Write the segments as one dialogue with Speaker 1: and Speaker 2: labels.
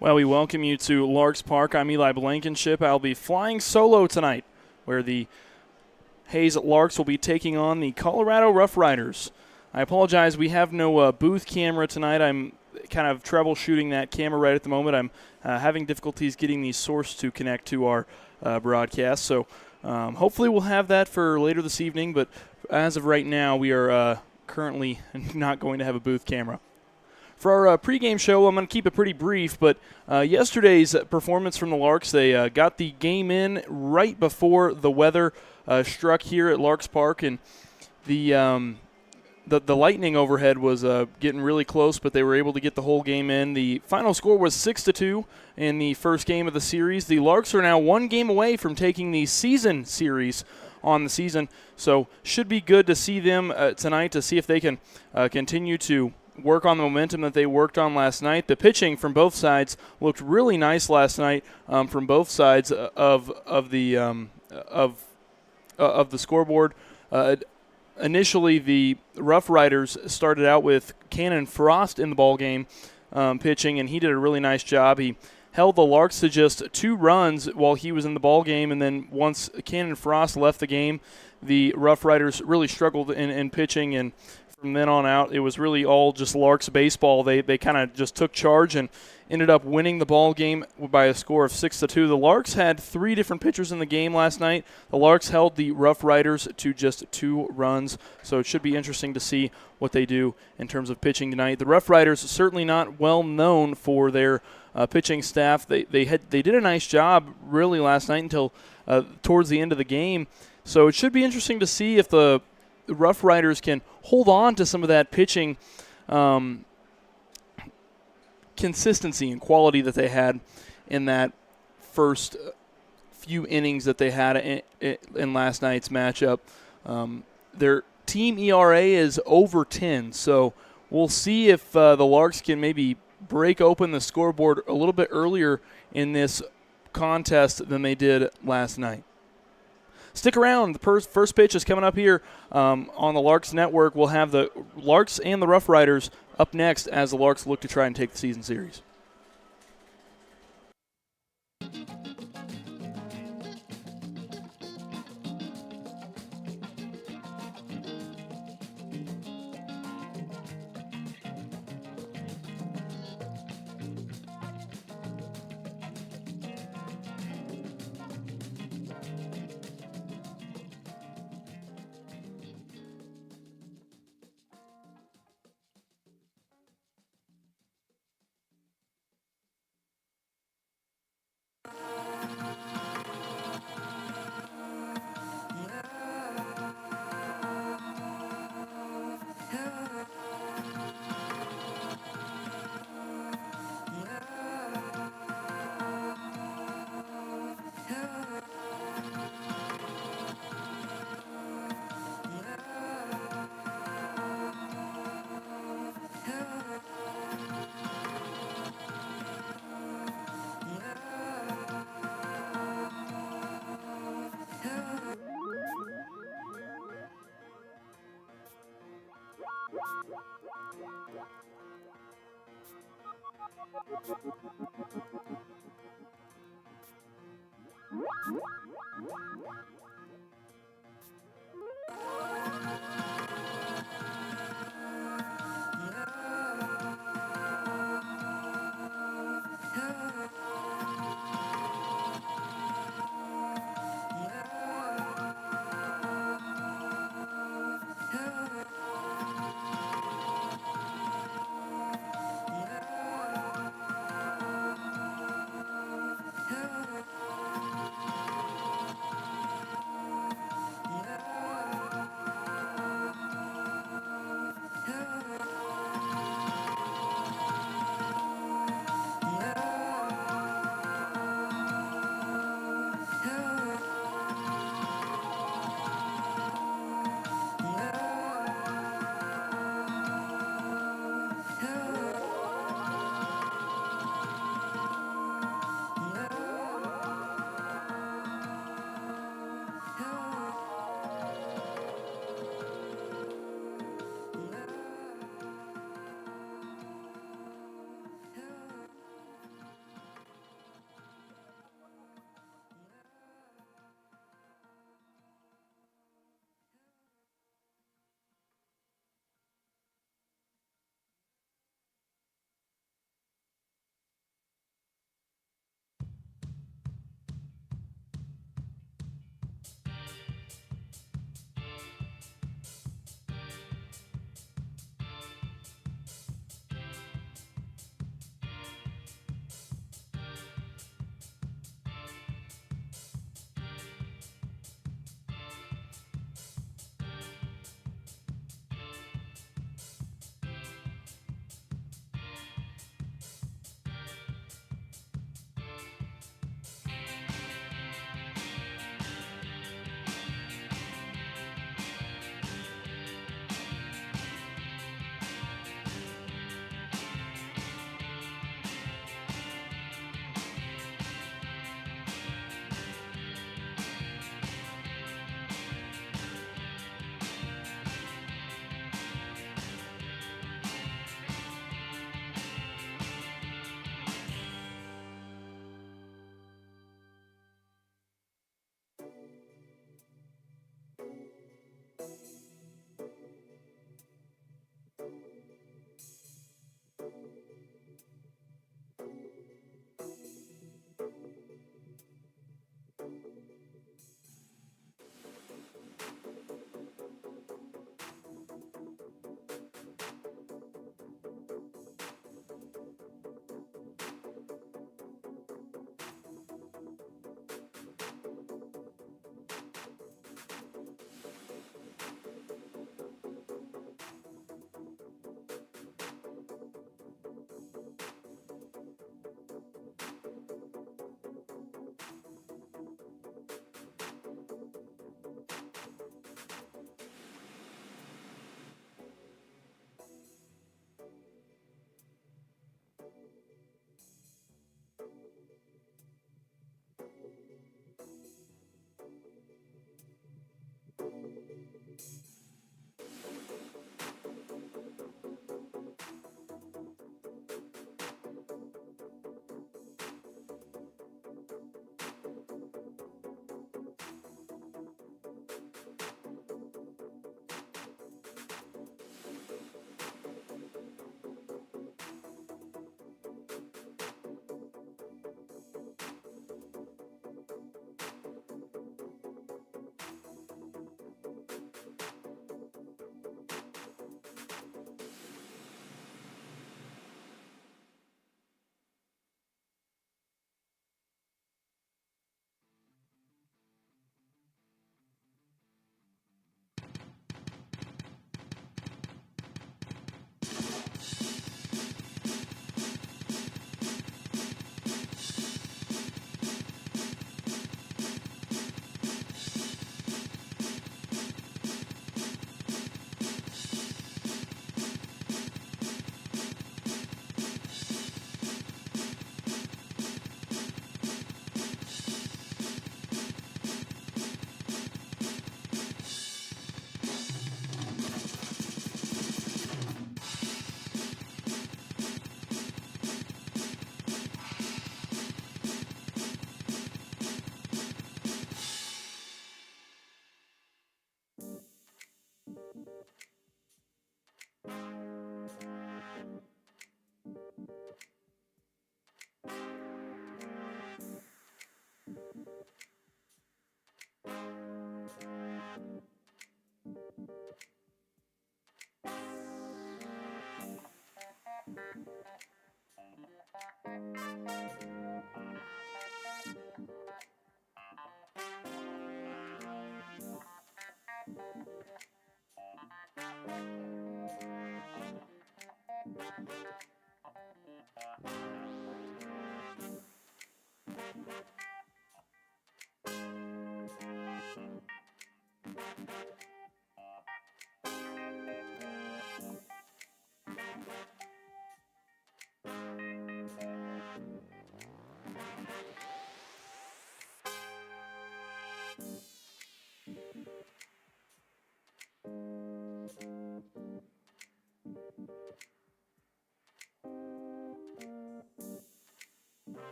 Speaker 1: Well, we welcome you to Larks Park. I'm Eli Blankenship. I'll be flying solo tonight, where the Hayes Larks will be taking on the Colorado Roughriders. I apologize, we have no booth camera tonight. I'm kind of troubleshooting that camera right at the moment. I'm having difficulties getting the source to connect to our broadcast, so hopefully we'll have that for later this evening, but as of right now, we are currently not going to have a booth camera. For our pregame show, I'm going to keep it pretty brief, but yesterday's performance from the Larks, they got the game in right before the weather struck here at Larks Park, and the lightning overhead was getting really close, but they were able to get the whole game in. The final score was 6-2 in the first game of the series. The Larks are now one game away from taking the season series on the season, so should be good to see them tonight to see if they can continue to work on the momentum that they worked on last night. The pitching from both sides looked really nice last night from both sides of the scoreboard. Initially, the Roughriders started out with Cannon Frost in the ballgame pitching, and he did a really nice job. He held the Larks to just 2 runs while he was in the ballgame, and then once Cannon Frost left the game, the Roughriders really struggled in pitching, and from then on out, it was really all just Larks baseball. They kind of just took charge and ended up winning the ball game by a score of 6-2. The Larks had 3 different pitchers in the game last night. The Larks held the Roughriders to just 2 runs, so it should be interesting to see what they do in terms of pitching tonight. The Roughriders certainly not well known for their pitching staff. They did a nice job really last night until towards the end of the game. So it should be interesting to see if the Roughriders can hold on to some of that pitching consistency and quality that they had in that first few innings that they had in last night's matchup. Their team ERA is over 10, so we'll see if the Larks can maybe break open the scoreboard a little bit earlier in this contest than they did last night. Stick around. The first pitch is coming up here on the Larks Network. We'll have the Larks and the Roughriders up next as the Larks look to try and take the season series.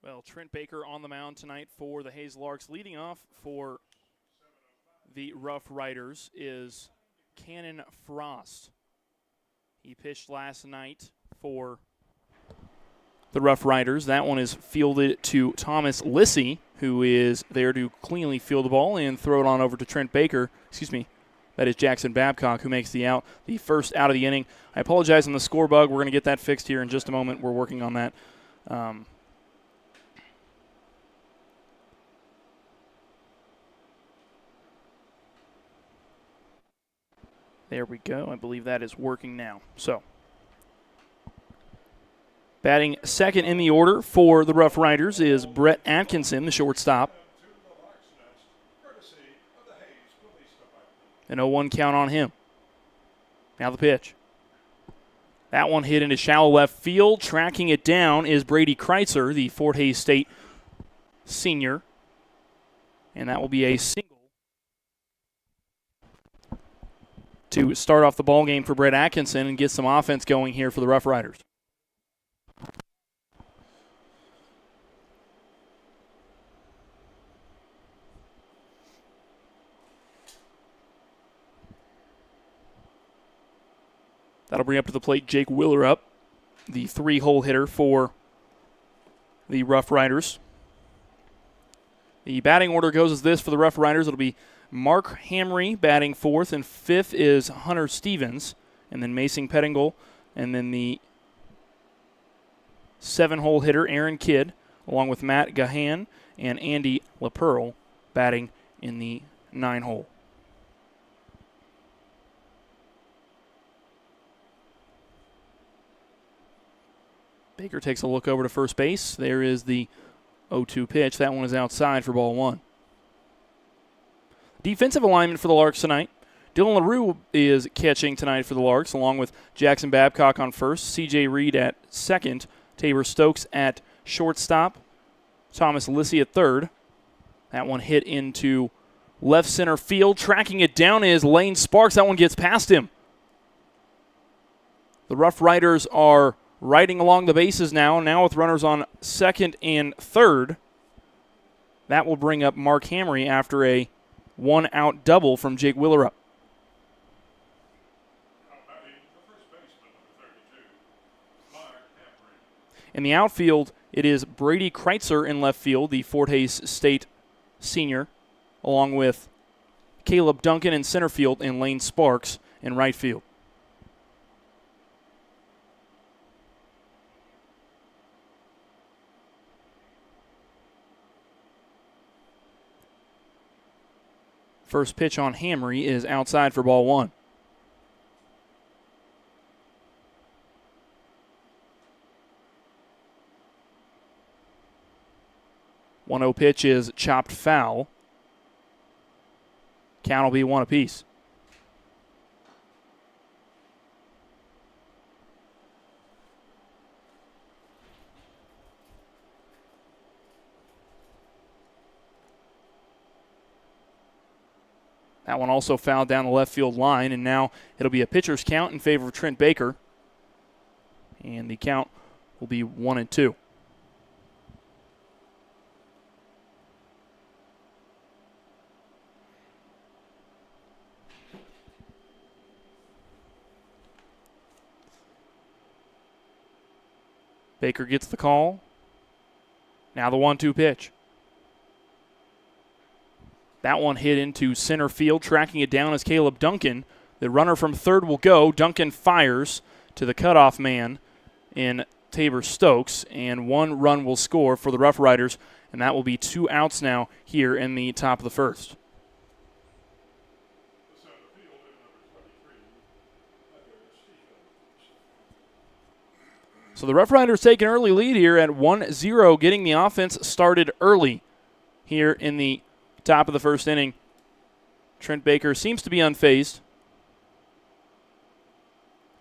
Speaker 1: Well, Trent Baker on the mound tonight for the Hayes Larks. Leading off for the Roughriders is Cannon Frost. He pitched last night for the Roughriders. That one is fielded to Thomas Lissy, who is there to cleanly field the ball and throw it on over to Trent Baker. Excuse me, that is Jackson Babcock, who makes the out, the first out of the inning. I apologize on the score bug. We're going to get that fixed here in just a moment. We're working on that. There we go. I believe that is working now. So, batting second in the order for the Roughriders is Brett Atkinson, the shortstop. An 0-1 count on him. Now the pitch. That one hit into shallow left field. Tracking it down is Brady Kreitzer, the Fort Hays State senior. And that will be a single to start off the ball game for Brett Atkinson and get some offense going here for the Roughriders. That'll bring up to the plate Jake Willerup, the 3-hole hitter for the Roughriders. The batting order goes as this for the Roughriders. It'll be Mark Hamry batting fourth, and fifth is Hunter Stevens, and then Mason Pettingill, and then the 7-hole hitter Aaron Kidd, along with Matt Gahan and Andy LaPearl batting in the 9-hole. Baker takes a look over to first base. There is the 0-2 pitch. That one is outside for ball one. Defensive alignment for the Larks tonight. Dylan LaRue is catching tonight for the Larks, along with Jackson Babcock on first, C.J. Reed at second, Tabor Stokes at shortstop, Thomas Lissy at third. That one hit into left center field. Tracking it down is Lane Sparks. That one gets past him. The Roughriders are riding along the bases now with runners on second and third. That will bring up Mark Hamry after a one-out double from Jake Willerup. In the outfield, it is Brady Kreitzer in left field, the Fort Hays State senior, along with Caleb Duncan in center field and Lane Sparks in right field. First pitch on Hamry is outside for ball 1. 1-0 pitch is chopped foul. Count will be 1 apiece. That one also fouled down the left field line, and now it'll be a pitcher's count in favor of Trent Baker. And the count will be 1-2. Baker gets the call. Now the 1-2 pitch. That one hit into center field. Tracking it down is Caleb Duncan. The runner from third will go. Duncan fires to the cutoff man in Tabor Stokes, and 1 run will score for the Roughriders, and that will be 2 outs now here in the top of the first. So the Roughriders take an early lead here at 1-0, getting the offense started early here in the top of the first inning. Trent Baker seems to be unfazed.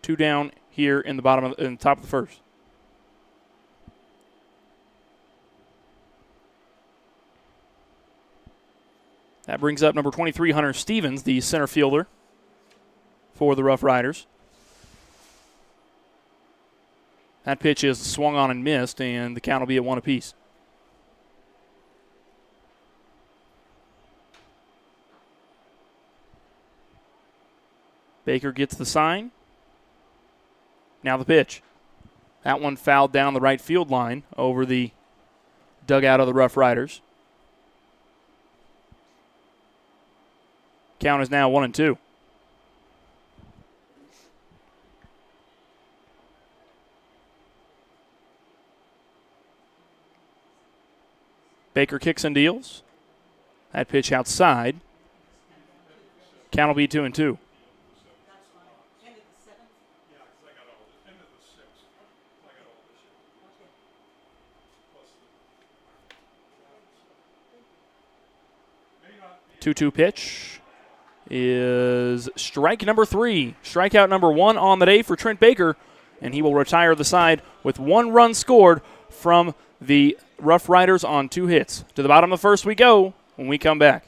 Speaker 1: 2 down here in the top of the first. That brings up number 23, Hunter Stevens, the center fielder for the Roughriders. That pitch is swung on and missed, and the count will be at 1 apiece. Baker gets the sign. Now the pitch. That one fouled down the right field line over the dugout of the Roughriders. Count is now 1-2. Baker kicks and deals. That pitch outside. Count will be 2-2. Two-two pitch is strike number 3. Strikeout number 1 on the day for Trent Baker, and he will retire the side with 1 run scored from the Roughriders on 2 hits. To the bottom of the first we go when we come back.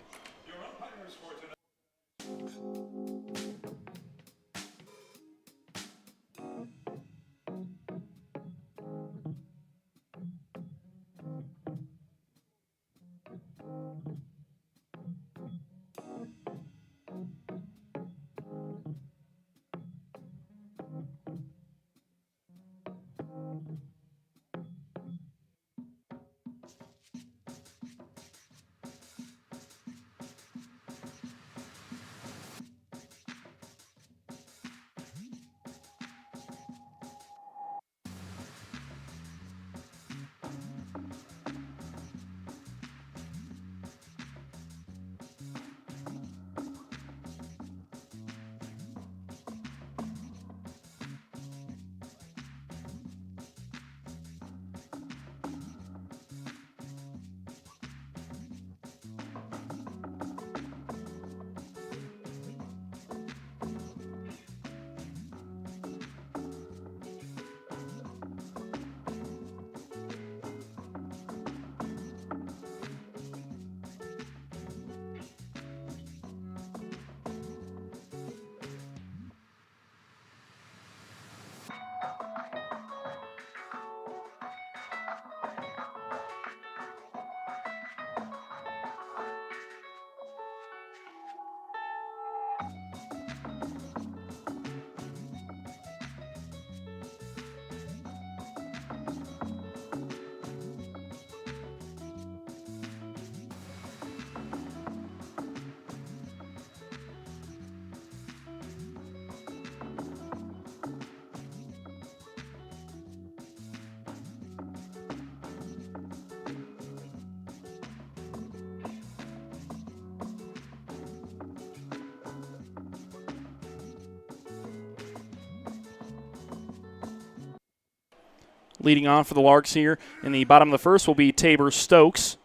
Speaker 1: Leading on for the Larks here in the bottom of the first will be Tabor Stokes.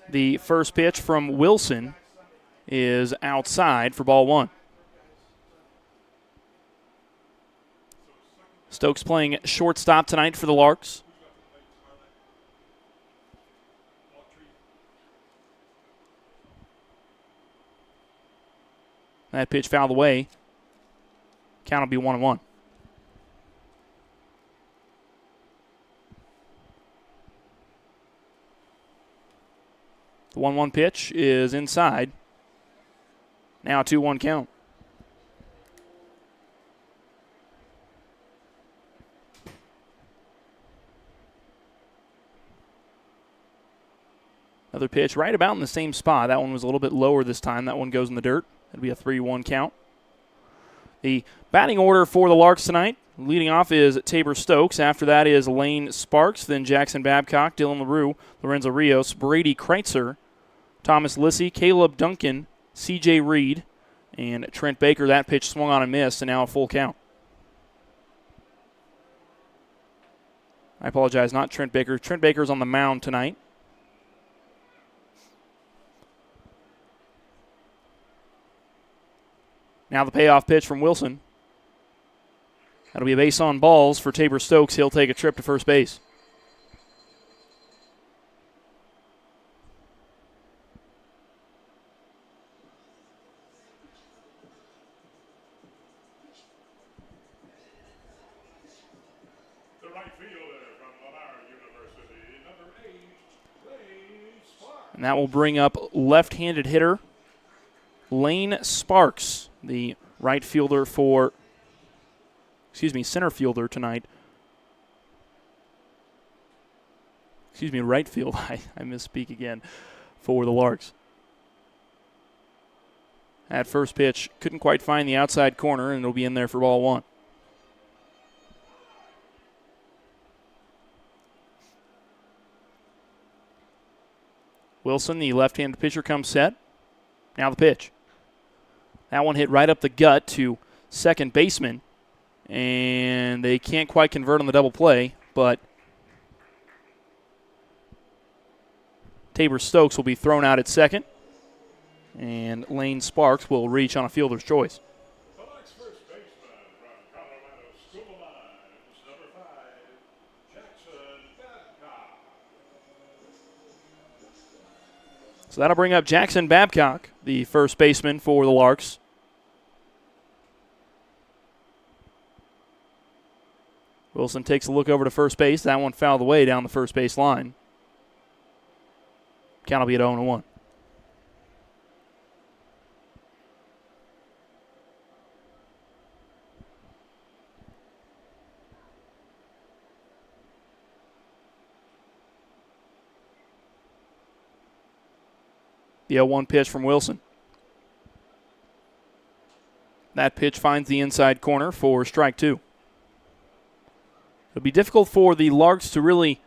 Speaker 1: The first pitch from Wilson is outside for ball one. Stokes playing shortstop tonight for the Larks. That pitch fouled away. Count will be 1-1. The 1-1 pitch is inside. Now a 2-1 count. Another pitch right about in the same spot. That one was a little bit lower this time. That one goes in the dirt. It'll be a 3-1 count. The batting order for the Larks tonight, leading off is Tabor Stokes. After that is Lane Sparks, then Jackson Babcock, Dylan LaRue, Lorenzo Rios, Brady Kreitzer, Thomas Lissy, Caleb Duncan, C.J. Reed, and Trent Baker. That pitch swung on and missed, and now a full count. I apologize, not Trent Baker. Trent Baker's on the mound tonight. Now the payoff pitch from Wilson. That'll be a base on balls for Tabor Stokes. He'll take a trip to first base.
Speaker 2: The right fielder from Lamar University, number 8, Lane Sparks.
Speaker 1: And that will bring up left-handed hitter Lane Sparks, the right fielder for, center fielder tonight. Right field. I misspeak again for the Larks. At first pitch, couldn't quite find the outside corner, and it'll be in there for ball one. Wilson, the left-handed pitcher, comes set. Now the pitch. That one hit right up the gut to second baseman, and they can't quite convert on the double play, but Tabor Stokes will be thrown out at second, and Lane Sparks will reach on a fielder's choice.
Speaker 2: The Larks first baseman from Colorado School of Mines, number 5, Jackson Babcock.
Speaker 1: So that'll bring up Jackson Babcock, the first baseman for the Larks. Wilson takes a look over to first base. That one fouled away down the first base line. Count will be at 0-1. The 0-1 pitch from Wilson. That pitch finds the inside corner for strike two. It'll be difficult for the Larks to really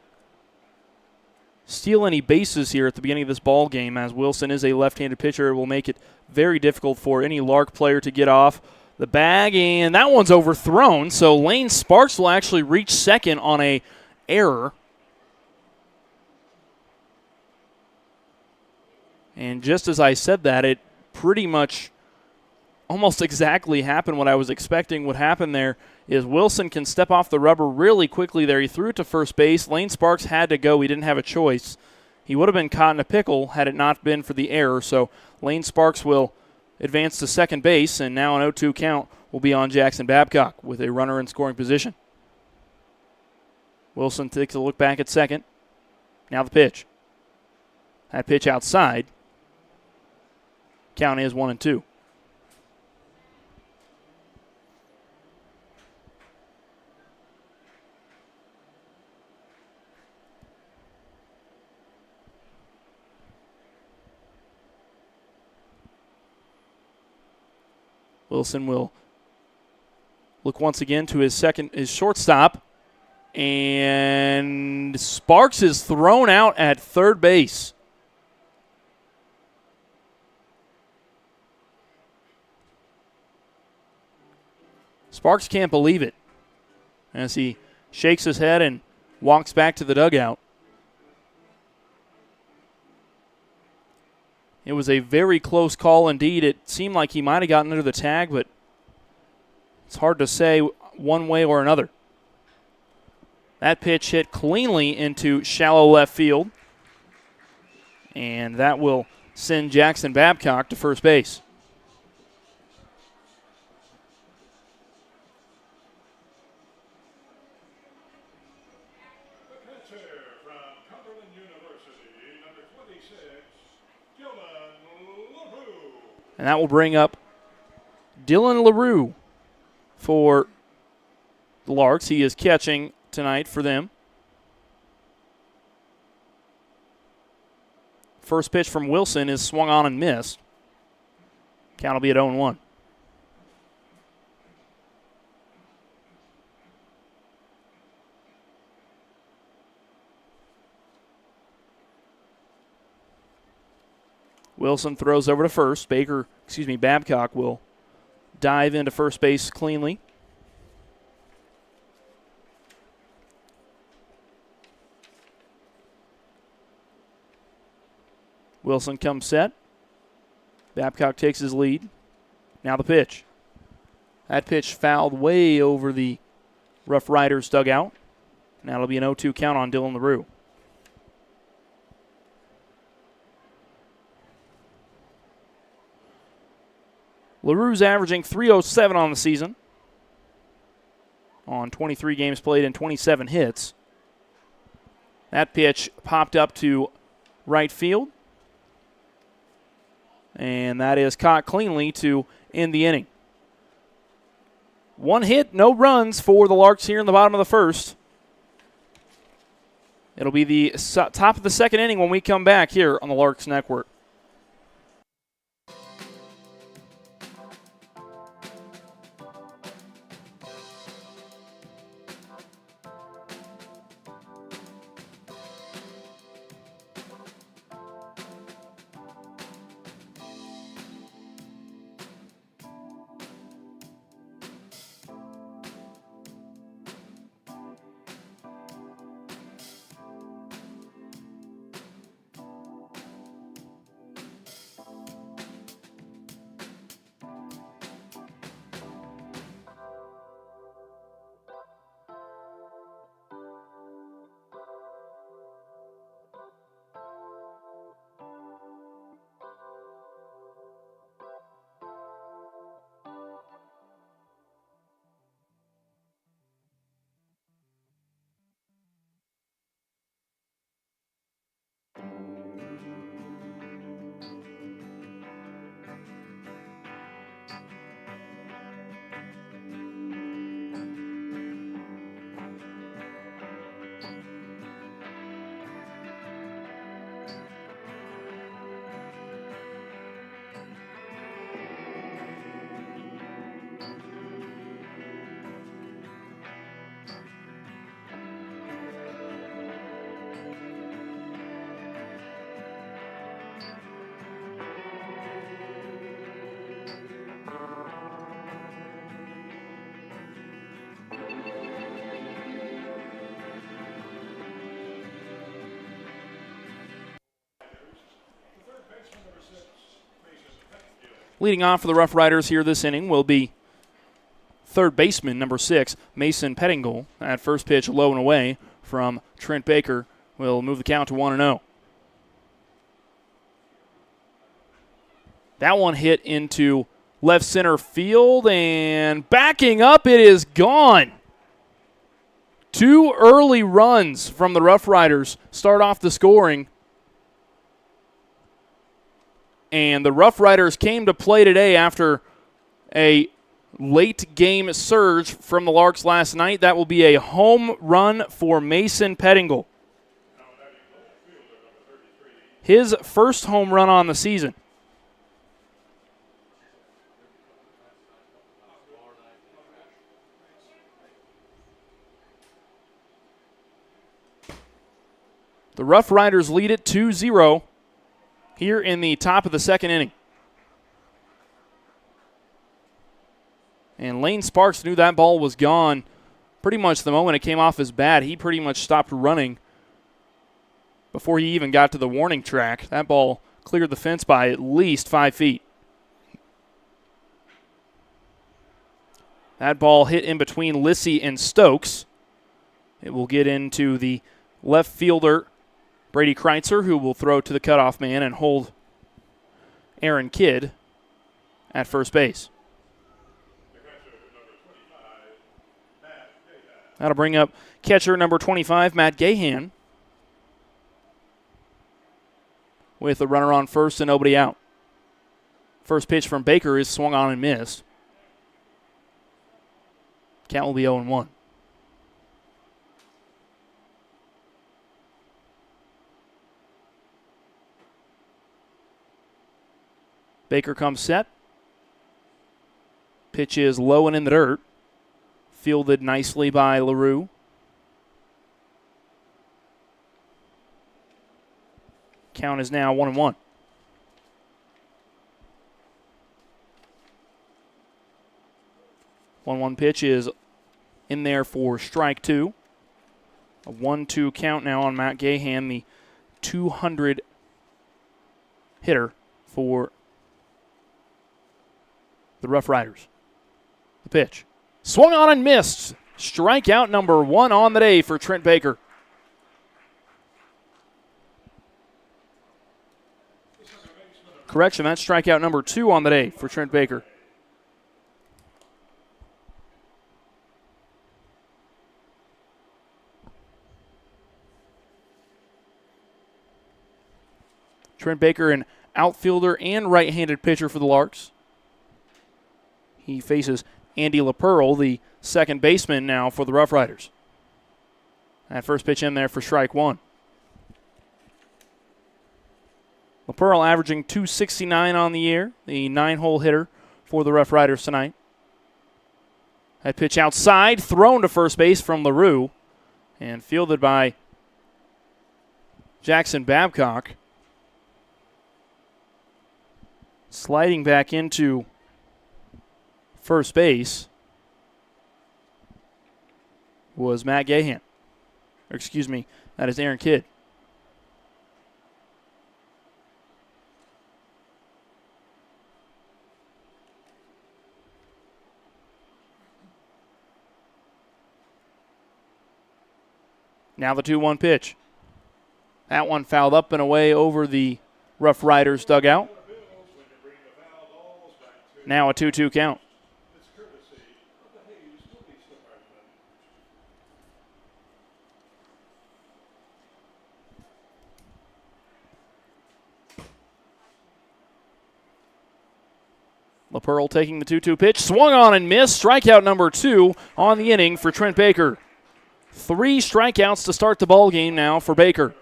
Speaker 1: steal any bases here at the beginning of this ball game, as Wilson is a left-handed pitcher. It will make it very difficult for any Lark player to get off the bag, and that one's overthrown, so Lane Sparks will actually reach second on a error. And just as I said that, it pretty much almost exactly happened what I was expecting would happen there. Is Wilson can step off the rubber really quickly there. He threw it to first base. Lane Sparks had to go. He didn't have a choice. He would have been caught in a pickle had it not been for the error. So Lane Sparks will advance to second base, and now an 0-2 count will be on Jackson Babcock with a runner in scoring position. Wilson takes a look back at second. Now the pitch. That pitch outside. Count is 1-2. Wilson will look once again to his shortstop, and Sparks is thrown out at third base. Sparks can't believe it as he shakes his head and walks back to the dugout. It was a very close call indeed. It seemed like he might have gotten under the tag, but it's hard to say one way or another. That pitch hit cleanly into shallow left field, and that will send Jackson Babcock to first base. And that will bring up Dylan LaRue for the Larks. He is catching tonight for them. First pitch from Wilson is swung on and missed. Count will be at 0-1. Wilson throws over to first. Babcock will dive into first base cleanly. Wilson comes set. Babcock takes his lead. Now the pitch. That pitch fouled way over the Roughriders dugout. Now it'll be an 0-2 count on Dylan LaRue. LaRue's averaging .307 on the season on 23 games played and 27 hits. That pitch popped up to right field, and that is caught cleanly to end the inning. One hit, no runs for the Larks here in the bottom of the first. It'll be the top of the second inning when we come back here on the Larks Network. Leading off for the Roughriders here this inning will be third baseman, number 6, Mason Pettingill. At first pitch, low and away from Trent Baker will move the count to 1-0. That one hit into left center field, and backing up, it is gone. 2 early runs from the Roughriders start off the scoring. And the Roughriders came to play today after a late game surge from the Larks last night. That will be a home run for Mason Pettingill. His first home run on the season. The Roughriders lead it 2-0 here in the top of the second inning. And Lane Sparks knew that ball was gone pretty much the moment it came off his bat. He pretty much stopped running before he even got to the warning track. That ball cleared the fence by at least 5 feet. That ball hit in between Lissy and Stokes. It will get into the left fielder, Brady Kreitzer, who will throw to the cutoff man and hold Aaron Kidd at first base. That'll bring up catcher number 25, Matt Gahan, with a runner on first and nobody out. First pitch from Baker is swung on and missed. Count will be 0-1. Baker comes set. Pitch is low and in the dirt. Fielded nicely by LaRue. Count is now 1-1. 1-1 pitch is in there for strike two. A 1-2 count now on Matt Gahan, the 200 hitter for the Roughriders. The pitch. Swung on and missed. Strikeout number 1 on the day for Trent Baker. Correction, that's strikeout number 2 on the day for Trent Baker. Trent Baker, an outfielder and right-handed pitcher for the Larks. He faces Andy LaPearl, the second baseman now for the Roughriders. That first pitch in there for strike 1. LaPearl averaging .269 on the year, the 9-hole hitter for the Roughriders tonight. That pitch outside, thrown to first base from LaRue, and fielded by Jackson Babcock. Sliding back into first base was Matt Gahan. Or excuse me, that is Aaron Kidd. Now the 2-1 pitch. That one fouled up and away over the Roughriders dugout. Now a 2-2 count. LaPearl taking the 2-2 pitch. Swung on and missed. Strikeout number 2 on the inning for Trent Baker. 3 strikeouts to start the ball game now for Baker.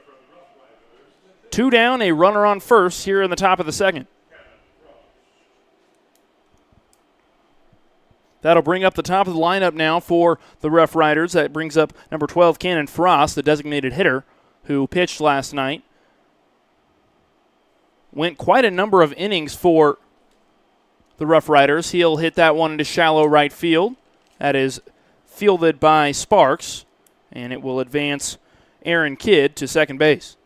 Speaker 1: 2 down, a runner on first here in the top of the second. That'll bring up the top of the lineup now for the Roughriders. That brings up number 12, Cannon Frost, the designated hitter, who pitched last night. Went quite a number of innings for the Roughriders. He'll hit that one into shallow right field. That is fielded by Sparks, and it will advance Aaron Kidd to second base.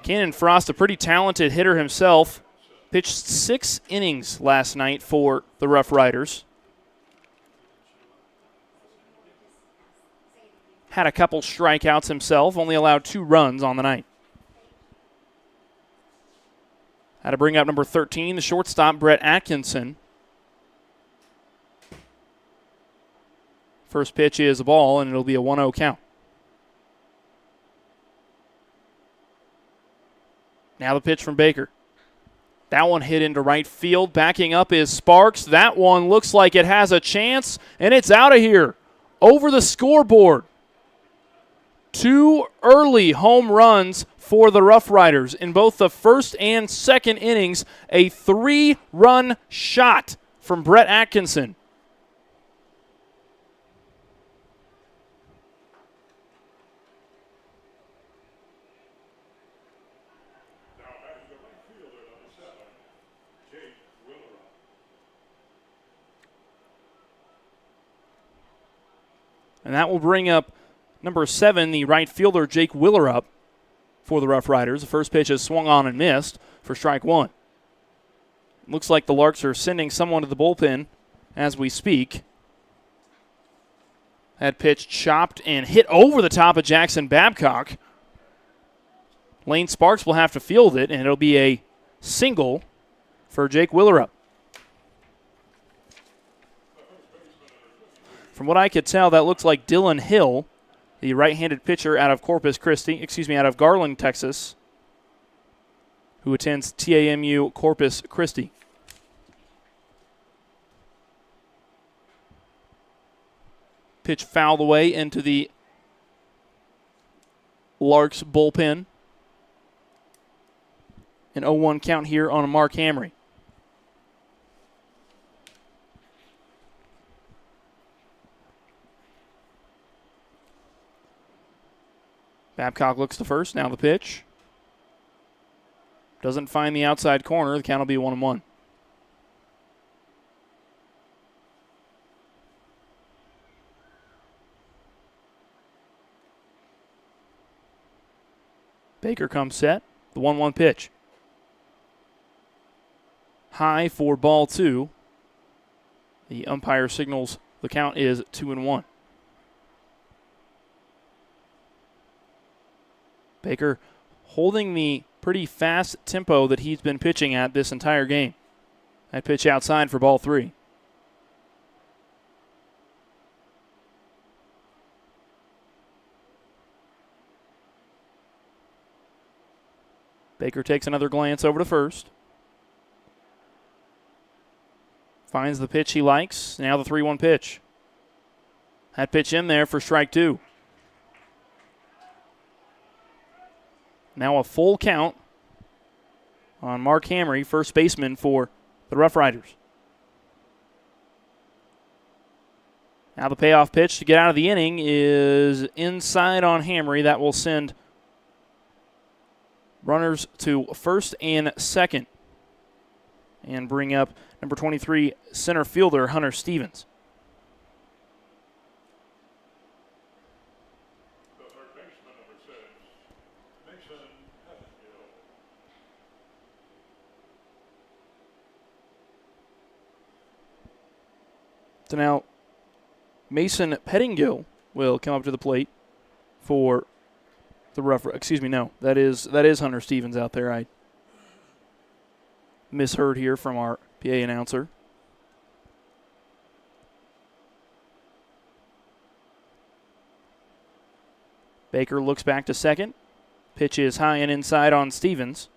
Speaker 1: Cannon Frost, a pretty talented hitter himself, pitched 6 innings last night for the Roughriders. Had a couple strikeouts himself, only allowed 2 runs on the night. Had to bring up number 13, the shortstop, Brett Atkinson. First pitch is a ball, and it'll be a 1-0 count. Now the pitch from Baker. That one hit into right field. Backing up is Sparks. That one looks like it has a chance, and it's out of here. Over the scoreboard. 2 early home runs for the Roughriders in both the first and second innings. A 3-run shot from Brett Atkinson. And that will bring up number 7, the right fielder, Jake Willer, up for the Roughriders. The first pitch is swung on and missed for strike 1. Looks like the Larks are sending someone to the bullpen as we speak. That pitch chopped and hit over the top of Jackson Babcock. Lane Sparks will have to field it, and it'll be a single for Jake Willerup. From what I could tell, that looks like Dylan Hill, the right-handed pitcher out of out of Garland, Texas, who attends TAMU Corpus Christi. Pitch fouled away into the Larks bullpen. An 0-1 count here on Mark Hamry. Babcock looks to first. Now the pitch. Doesn't find the outside corner. The count will be 1-1. Baker comes set. The 1-1 pitch. High for ball 2. The umpire signals the count is 2-1. Baker holding the pretty fast tempo that he's been pitching at this entire game. That pitch outside for ball 3. Baker takes another glance over to first. Finds the pitch he likes. Now the 3-1 pitch. That pitch in there for strike 2. Now a full count on Mark Hamry, first baseman for the Roughriders. Now the payoff pitch to get out of the inning is inside on Hamry. That will send runners to first and second and bring up number 23 center fielder Hunter Stevens.
Speaker 2: The third baseman, number 6, Mason Pettingill.
Speaker 1: So now Mason Pettingill will come up to the plate for the that is Hunter Stevens out there. I misheard here from our PA announcer. Baker looks back to second. Pitch is high and inside on Stevens.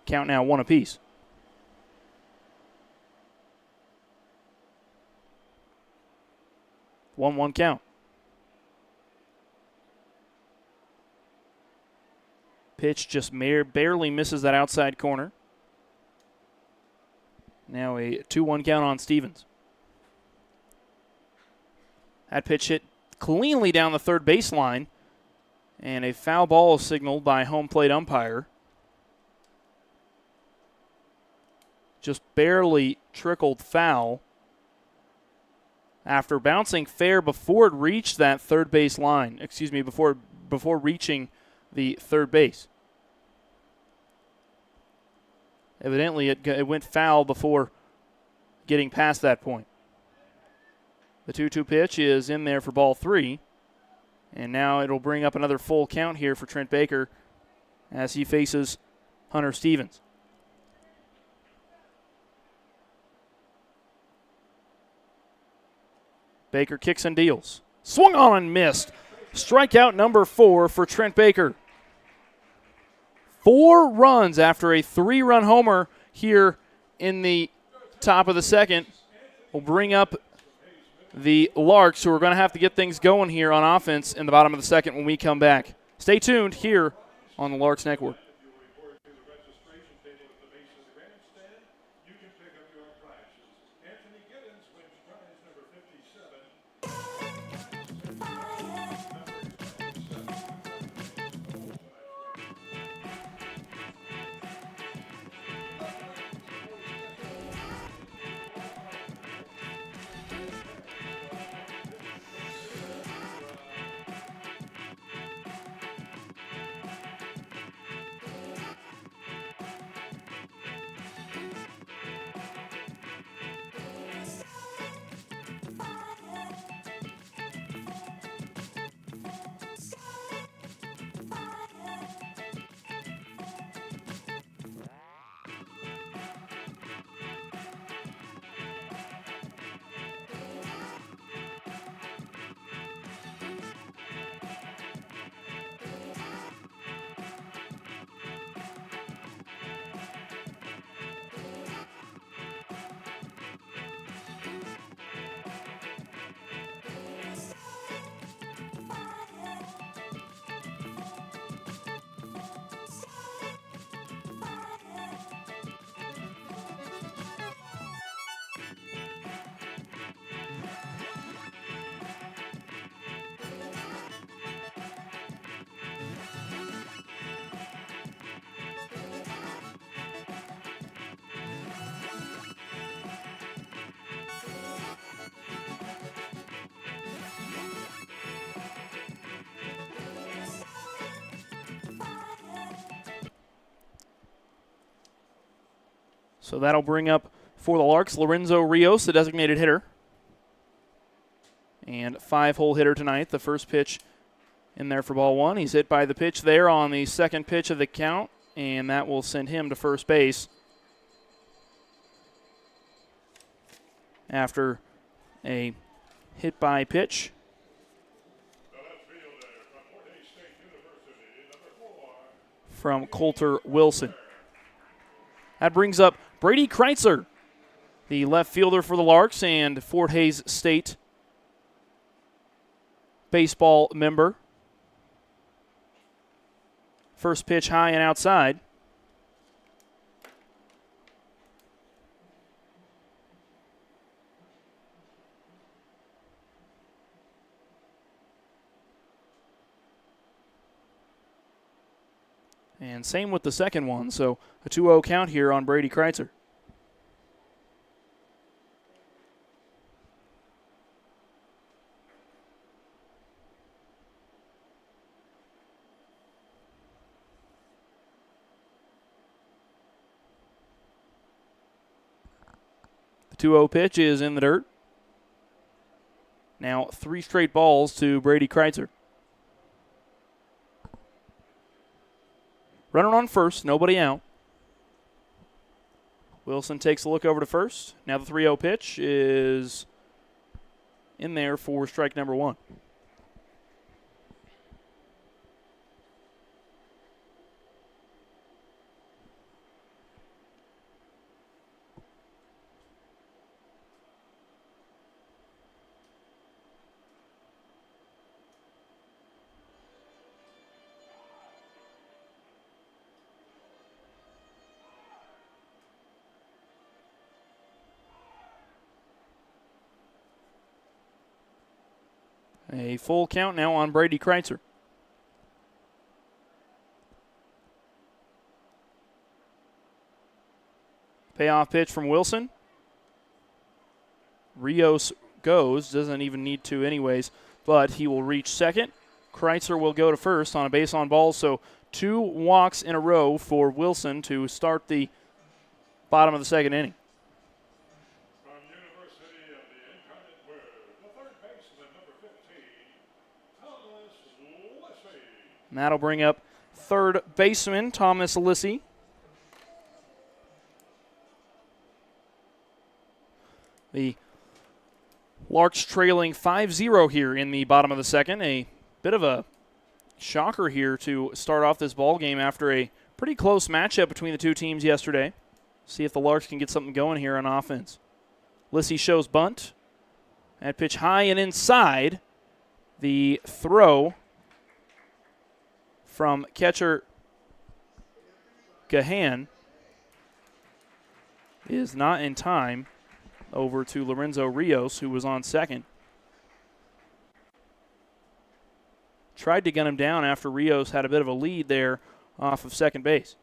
Speaker 1: Count now 1 apiece. One count. Pitch just barely misses that outside corner. Now a 2-1 count on Stevens. That pitch hit cleanly down the third baseline, and a foul ball is signaled by home plate umpire. Just barely trickled foul after bouncing fair before it reached that third base line. Before reaching the third base. Evidently, it went foul before getting past that point. The 2-2 pitch is in there for ball 3. And now it'll bring up another full count here for Trent Baker as he faces Hunter Stevens. Baker kicks and deals. Swung on and missed. Strikeout number 4 for Trent Baker. 4 runs after a 3-run homer here in the top of the second will bring up the Larks, who are going to have to get things going here on offense in the bottom of the second when we come back. Stay tuned here on the Larks Network. So that'll bring up for the Larks Lorenzo Rios, the designated hitter. And 5-hole hitter tonight. The first pitch in there for ball one. He's hit by the pitch there on the second pitch of the count, and that will send him to first base after a hit by pitch. From Coulter Wilson. That brings up Brady Kreitzer, the left fielder for the Larks and Fort Hays State baseball member. First pitch high and outside. And same with the second one, so a 2-0 count here on Brady Kreitzer. The 2-0 pitch is in the dirt. Now 3 straight balls to Brady Kreitzer. Runner on first, nobody out. Wilson takes a look over to first. Now the 3-0 pitch is in there for strike number 1. A full count now on Brady Kreitzer. Payoff pitch from Wilson. Rios goes, doesn't even need to anyways, but he will reach second. Kreitzer will go to first on a base on ball, so 2 walks in a row for Wilson to start the bottom of the second inning. And that'll bring up third baseman Thomas Lissy. The Larks trailing 5-0 here in the bottom of the second. A bit of a shocker here to start off this ball game after a pretty close matchup between the two teams yesterday. See if the Larks can get something going here on offense. Lissy shows bunt. That pitch high and inside. The throw from catcher Gahan is not in time over to Lorenzo Rios, who was on second. Tried to gun him down after Rios had a bit of a lead there off of second base.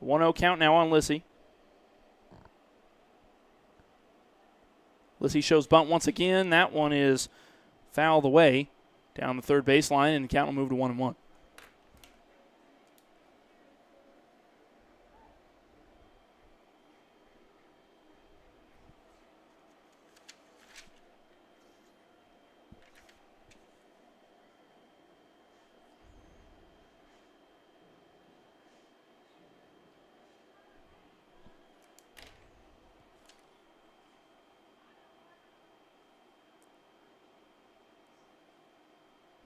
Speaker 1: 1-0 count now on Lissy. Lissy shows bunt once again. That one is fouled away down the third baseline, and the count will move to 1-1.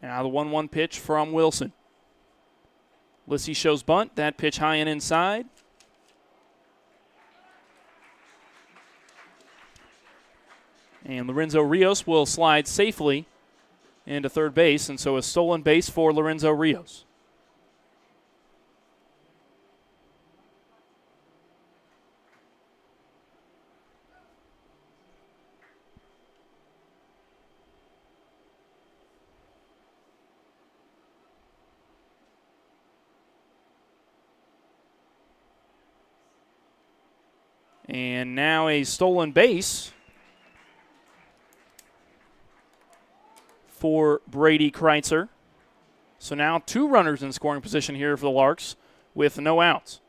Speaker 1: Now the 1-1 pitch from Wilson. Lissy shows bunt. That pitch high and inside. And Lorenzo Rios will slide safely into third base, and so a stolen base for Lorenzo Rios. And now a stolen base for Brady Kreitzer. So now 2 runners in scoring position here for the Larks with no outs.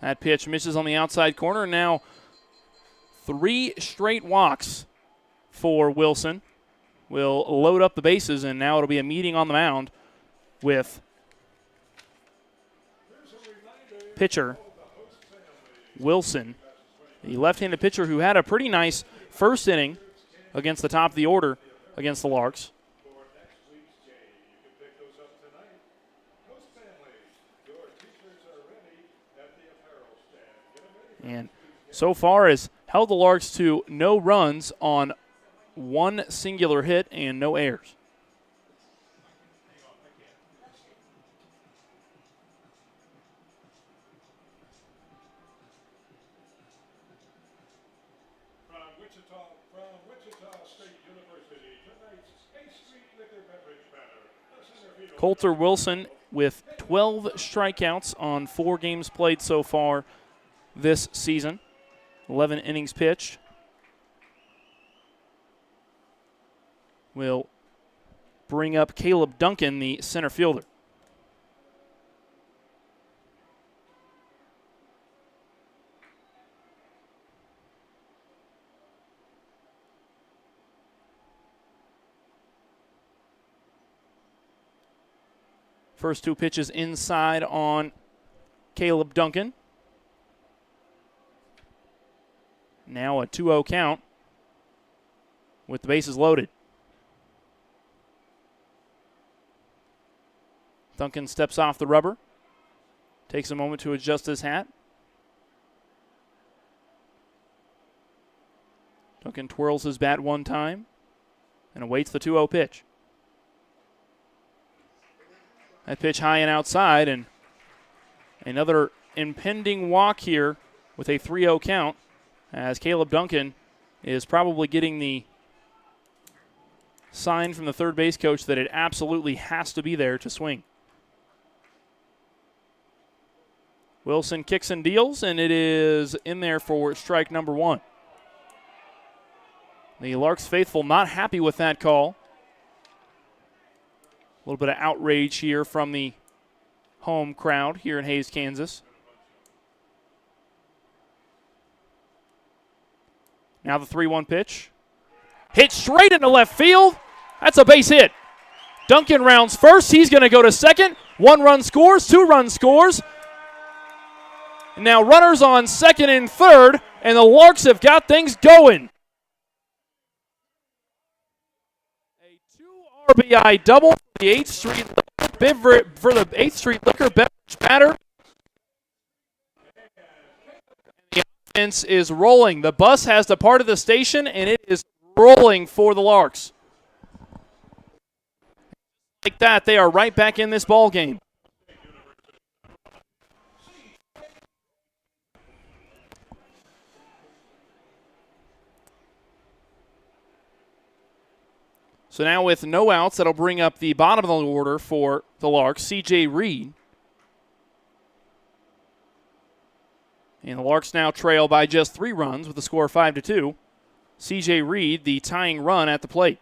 Speaker 1: That pitch misses on the outside corner. Now 3 straight walks for Wilson. Will load up the bases, and now it'll be a meeting on the mound with pitcher Wilson, the left-handed pitcher who had a pretty nice first inning against the top of the order against the Larks. And so far has held the Larks to no runs on 1 singular hit and no errors.
Speaker 2: From Wichita State University, tonight's 8th Street Liquor Beverage batter.
Speaker 1: Coulter Wilson with 12 strikeouts on 4 games played so far this season. 11 innings pitched. Will bring up Caleb Duncan, the center fielder. First 2 pitches inside on Caleb Duncan. Now a 2-0 count with the bases loaded. Duncan steps off the rubber, takes a moment to adjust his hat. Duncan twirls his bat one time and awaits the 2-0 pitch. That pitch high and outside, and another impending walk here with a 3-0 count, as Caleb Duncan is probably getting the sign from the third base coach that it absolutely has to be there to swing. Wilson kicks and deals, and it is in there for strike number 1. The Larks faithful not happy with that call. A little bit of outrage here from the home crowd here in Hays, Kansas. Now the 3-1 pitch. Hit straight into left field. That's a base hit. Duncan rounds first. He's going to go to second. 1 run scores, 2 run scores. Now runners on second and third, and the Larks have got things going. A 2 RBI double for the 8th Street Liquor Beverage batter. The offense is rolling. The bus has departed the station, and it is rolling for the Larks. Like that, they are right back in this ball game. So now with no outs, that'll bring up the bottom of the order for the Larks, C.J. Reed. And the Larks now trail by just 3 runs with a score of 5-2. C.J. Reed, the tying run at the plate.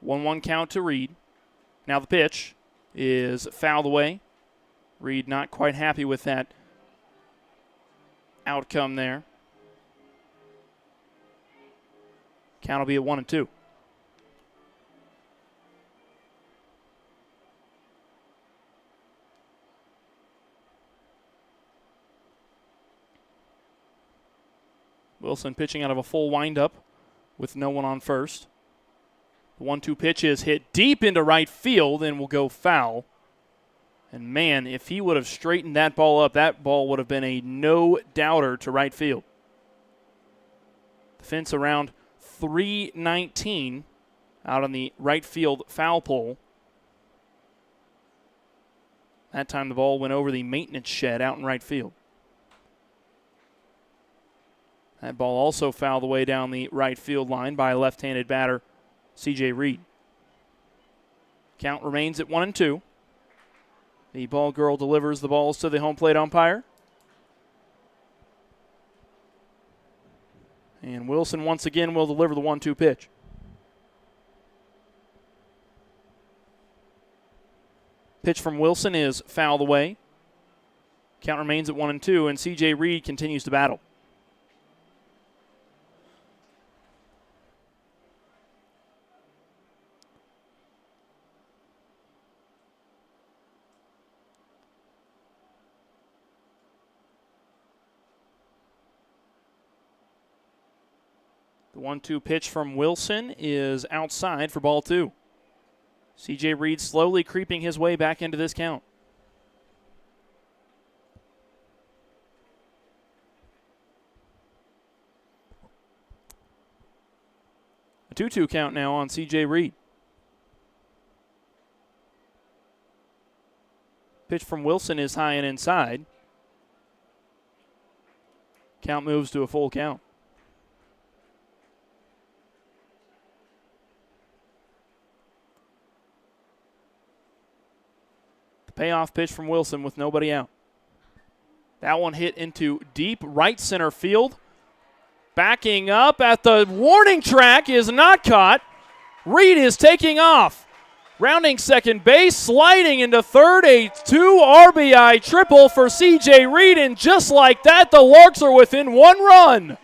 Speaker 1: One count to Reed. Now the pitch is fouled away. Reed not quite happy with that outcome there. Count will be at 1-2. Wilson pitching out of a full windup with no one on first. The 1-2 pitch is hit deep into right field and will go foul. And man, if he would have straightened that ball up, that ball would have been a no-doubter to right field. The fence around 319 out on the right field foul pole. That time the ball went over the maintenance shed out in right field. That ball also fouled the way down the right field line by a left-handed batter, C.J. Reed. Count remains at 1-2. The ball girl delivers the balls to the home plate umpire. And Wilson once again will deliver the 1-2 pitch. Pitch from Wilson is fouled away. Count remains at 1-2, and C.J. Reed continues to battle. The 1-2 pitch from Wilson is outside for ball 2. C.J. Reed slowly creeping his way back into this count. A 2-2 count now on C.J. Reed. Pitch from Wilson is high and inside. Count moves to a full count. Payoff pitch from Wilson with nobody out. That one hit into deep right center field. Backing up at the warning track is not caught. Reed is taking off. Rounding second base, sliding into third, a 2 RBI triple for C.J. Reed, and just like that, the Larks are within 1 run.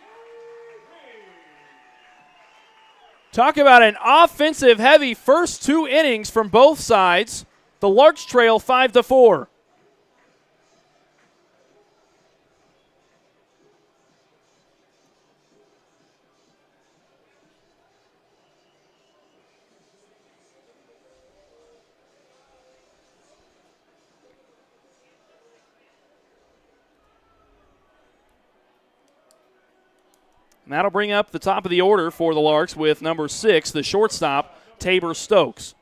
Speaker 1: Talk about an offensive-heavy first 2 innings from both sides. The Larks trail 5-4. And that'll bring up the top of the order for the Larks with number 6, the shortstop, Tabor Stokes.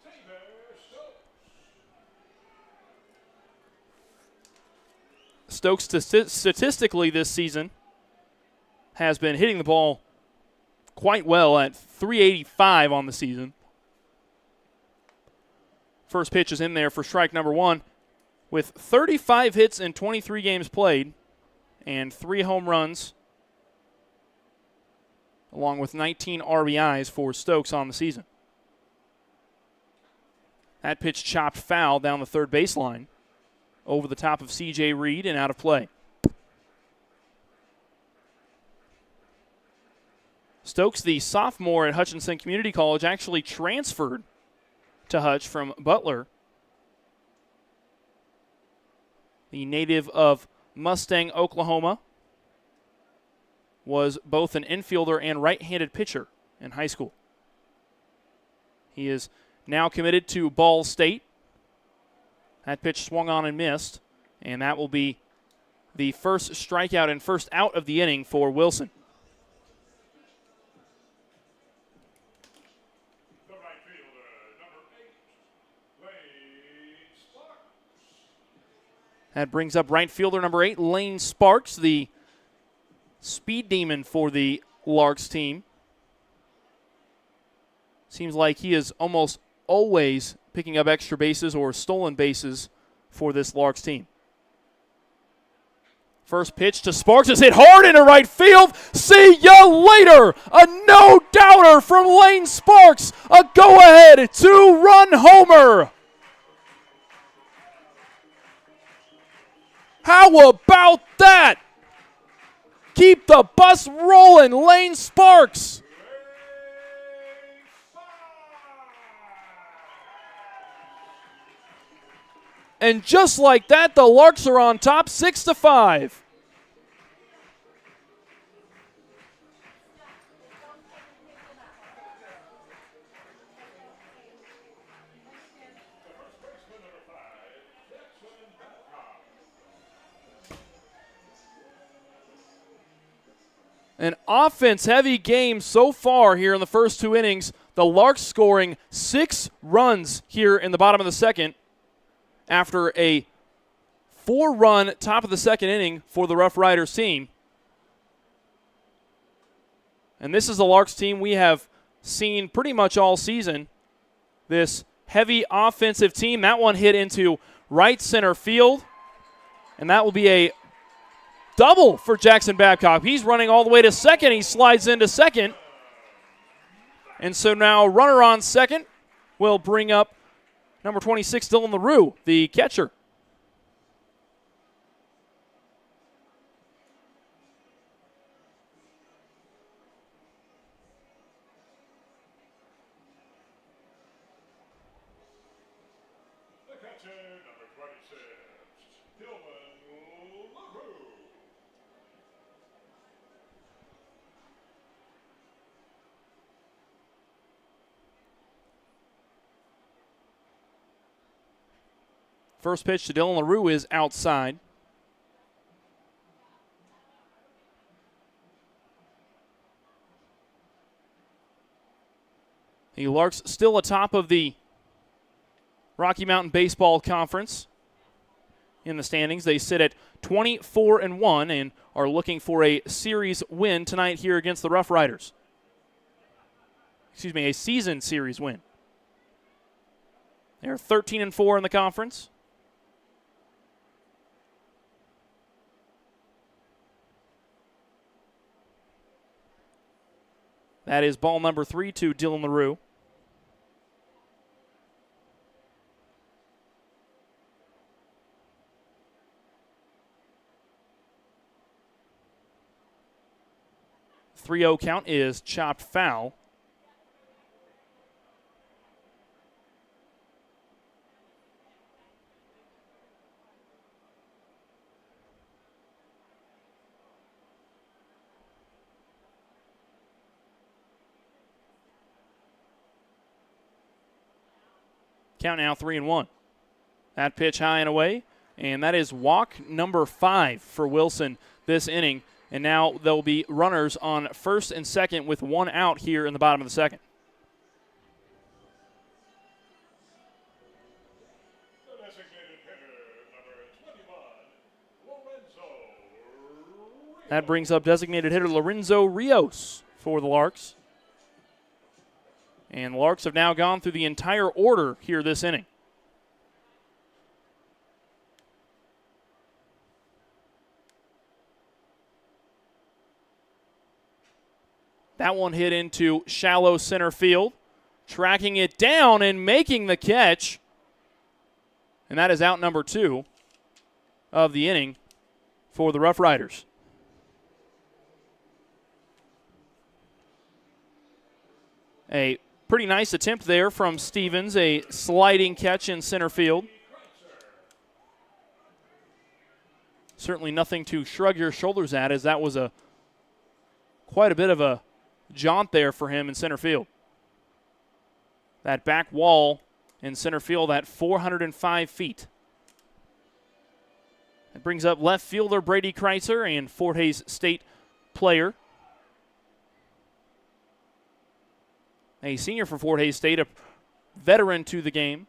Speaker 1: Stokes statistically this season has been hitting the ball quite well at .385 on the season. First pitch is in there for strike number 1 with 35 hits in 23 games played and 3 home runs along with 19 RBIs for Stokes on the season. That pitch chopped foul down the third baseline, over the top of C.J. Reed and out of play. Stokes, the sophomore at Hutchinson Community College, actually transferred to Hutch from Butler. The native of Mustang, Oklahoma, was both an infielder and right-handed pitcher in high school. He is now committed to Ball State. That pitch swung on and missed, and that will be the first strikeout and first out of the inning for Wilson.
Speaker 2: The right fielder, number 8, Lane Sparks.
Speaker 1: That brings up right fielder number 8, Lane Sparks, the speed demon for the Larks team. Seems like he is almost always picking up extra bases or stolen bases for this Larks team. First pitch to Sparks is hit hard into right field. See ya later. A no-doubter from Lane Sparks. A go-ahead 2-run homer. How about that? Keep the bus rolling, Lane Sparks. And just like that, the Larks are on top 6-5. An offense-heavy game so far here in the first 2 innings. The Larks scoring 6 runs here in the bottom of the second after a 4-run top of the second inning for the Roughriders team. And this is the Larks team we have seen pretty much all season. This heavy offensive team. That one hit into right center field. And that will be a double for Jackson Babcock. He's running all the way to second. He slides into second. And so now a runner on second will bring up number 26, Dylan LaRue, the catcher.
Speaker 2: The catcher, number 26, Dylan LaRue.
Speaker 1: First pitch to Dylan LaRue is outside. The Larks still atop of the Rocky Mountain Baseball Conference in the standings. They sit at 24-1 and are looking for a series win tonight here against the Roughriders. Excuse me, a season series win. They're 13-4 in the conference. That is ball number 3 to Dylan LaRue. The 3-0 count is chopped foul. Count now 3-1. That pitch high and away, and that is walk number 5 for Wilson this inning. And now there'll be runners on first and second with one out here in the bottom of the second.
Speaker 2: The designated hitter, number 21, Lorenzo.
Speaker 1: That brings up designated hitter Lorenzo Rios for the Larks. And the Larks have now gone through the entire order here this inning. That one hit into shallow center field, tracking it down and making the catch. And that is out number 2 of the inning for the Roughriders. A pretty nice attempt there from Stevens, a sliding catch in center field. Certainly nothing to shrug your shoulders at, as that was quite a bit of a jaunt there for him in center field. That back wall in center field at 405 feet. That brings up left fielder Brady Kreitzer and Fort Hays State player. A senior for Fort Hays State, a veteran to the game.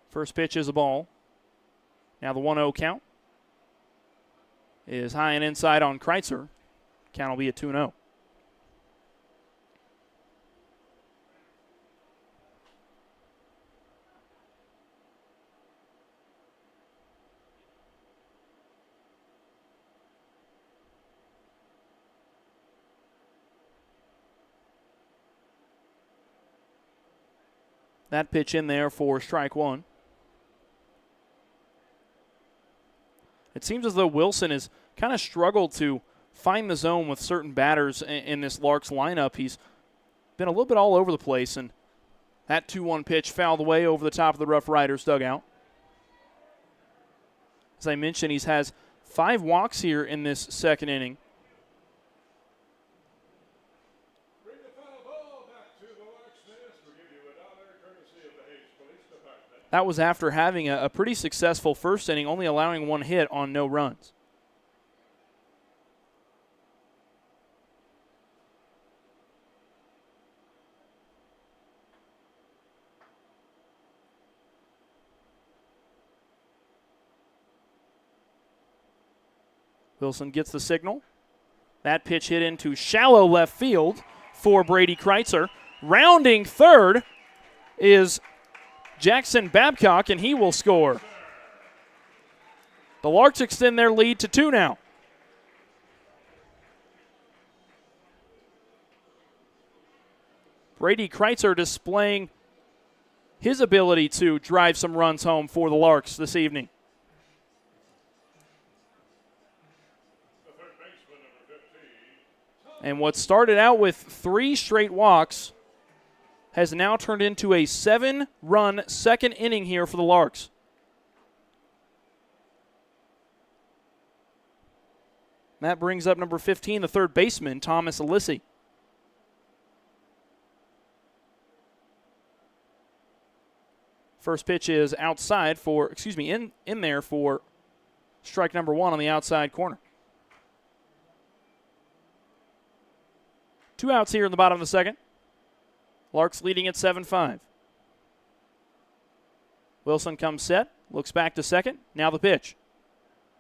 Speaker 1: First pitch is a ball. Now the 1-0 count is high and inside on Kreitzer. Count will be at 2-0. That pitch in there for strike 1. It seems as though Wilson has kind of struggled to find the zone with certain batters in this Larks lineup. He's been a little bit all over the place, and that 2-1 pitch fouled away over the top of the Roughriders dugout. As I mentioned, he has 5 walks here in this second inning. That was after having a pretty successful first inning, only allowing 1 hit on no runs. Wilson gets the signal. That pitch hit into shallow left field for Brady Kreitzer. Rounding third is Jackson Babcock, and he will score. The Larks extend their lead to 2 now. Brady Kreitzer displaying his ability to drive some runs home for the Larks this evening. And what started out with 3 straight walks has now turned into a 7-run second inning here for the Larks. That brings up number 15, the third baseman, Thomas Alissi. First pitch is outside for, in there for strike number 1 on the outside corner. 2 outs here in the bottom of the second. Larks leading at 7-5. Wilson comes set, looks back to second. Now the pitch.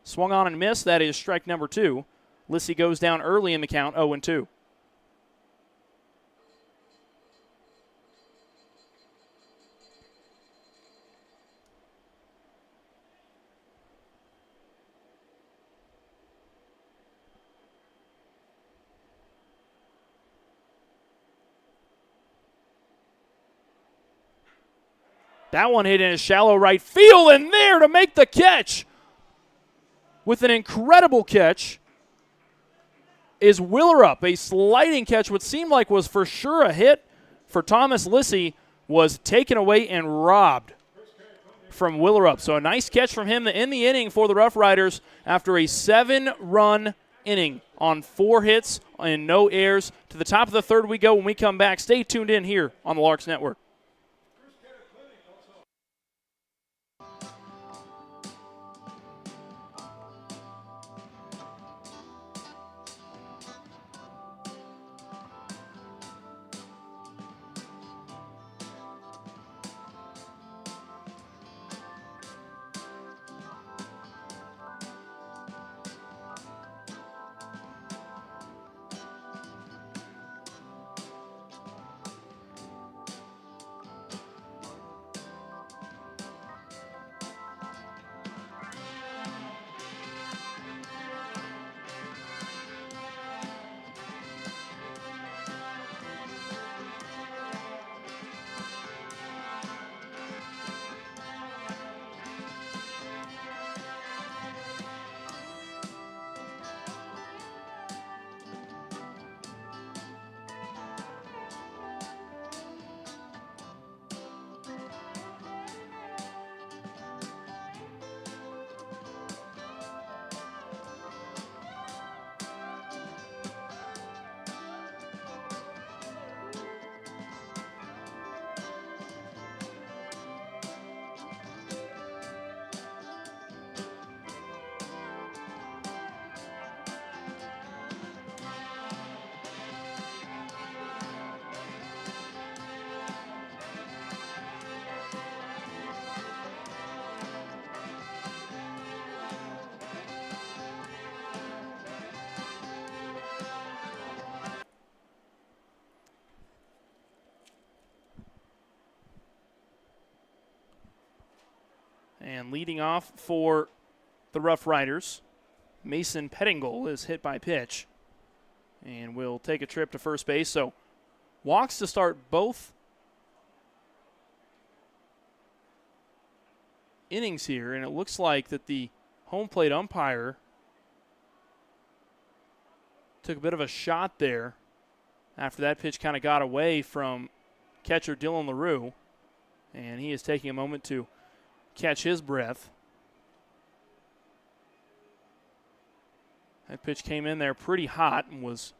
Speaker 1: Swung on and missed. That is strike number 2. Lissy goes down early in the count, 0-2. That one hit in a shallow right field, and there to make the catch with an incredible catch is Willerup. A sliding catch, what seemed like was for sure a hit for Thomas Lissy, was taken away and robbed from Willerup. So a nice catch from him in the inning for the Roughriders after a 7-run inning on 4 hits and no errors. To the top of the third we go when we come back. Stay tuned in here on the Larks Network. And leading off for the Roughriders, Mason Pettingle is hit by pitch and will take a trip to first base. So walks to start both innings here, and it looks like that the home plate umpire took a bit of a shot there after that pitch kind of got away from catcher Dylan LaRue, and he is taking a moment to catch his breath. That pitch came in there pretty hot and was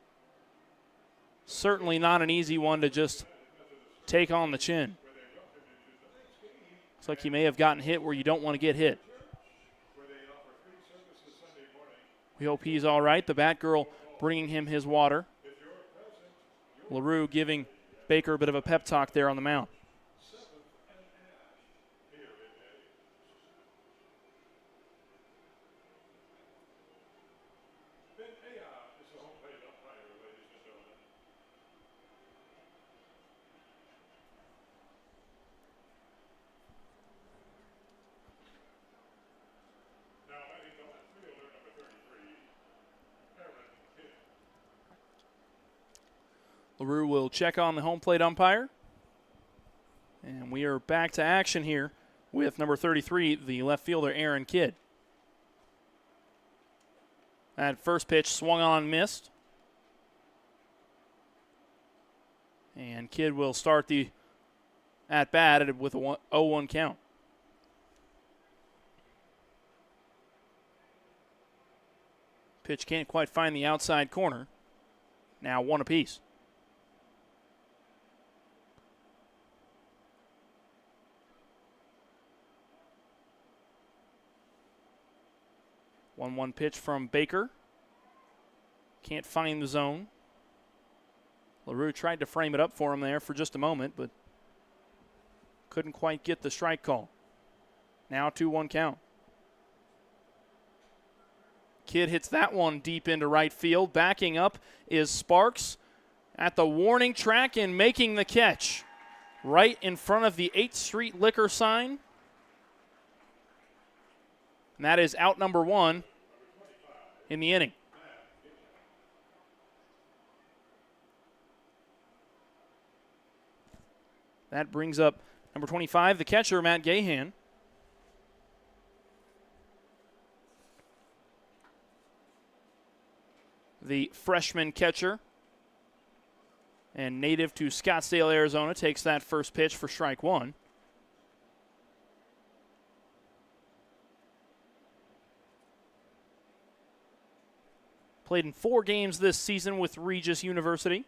Speaker 1: certainly not an easy one to just take on the chin. Looks like he may have gotten hit where you don't want to get hit. We hope he's all right. The Batgirl bringing him his water. LaRue giving Baker a bit of a pep talk there on the mound. LaRue will check on the home plate umpire. And we are back to action here with number 33, the left fielder, Aaron Kidd. That first pitch swung on, missed. And Kidd will start the at-bat with a 0-1 count. Pitch can't quite find the outside corner. Now 1 apiece. One pitch from Baker. Can't find the zone. LaRue tried to frame it up for him there for just a moment, but couldn't quite get the strike call. Now 2-1 count. Kidd hits that one deep into right field. Backing up is Sparks at the warning track and making the catch. Right in front of the 8th Street Liquor sign. And that is out number 1 in the inning. That brings up number 25, the catcher, Matt Gahan. The freshman catcher and native to Scottsdale, Arizona, takes that first pitch for strike 1. Played in 4 games this season with Regis University.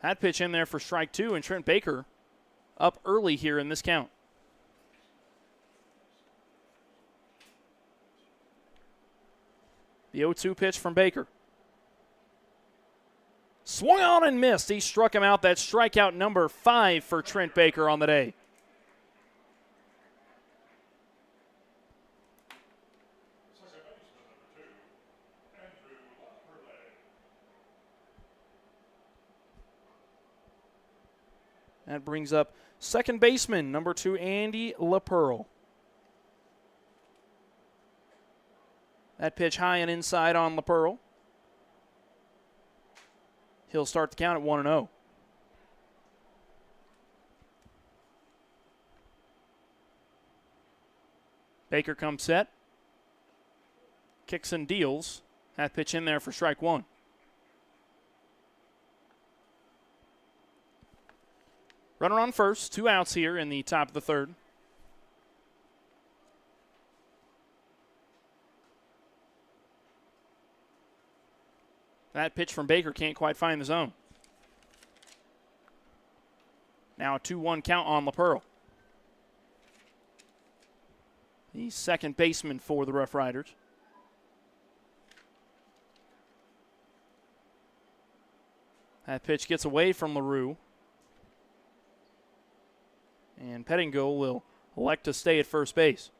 Speaker 1: That pitch in there for strike 2, and Trent Baker up early here in this count. The 0-2 pitch from Baker. Swung on and missed. He struck him out. That's strikeout number 5 for Trent Baker on the day. That brings up second baseman, number 2, Andy LaPearl. That pitch high and inside on LaPearl. He'll start the count at 1-0. Baker comes set. Kicks and deals. That pitch in there for strike 1. Runner on first, 2 outs here in the top of the 3rd. That pitch from Baker can't quite find the zone. Now a 2-1 count on LaPearl. The second baseman for the Roughriders. That pitch gets away from LaRue. And Pettingill will elect to stay at first base.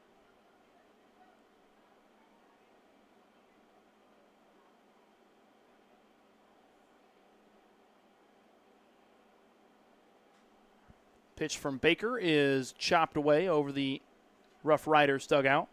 Speaker 1: Pitch from Baker is chopped away over the Roughriders dugout.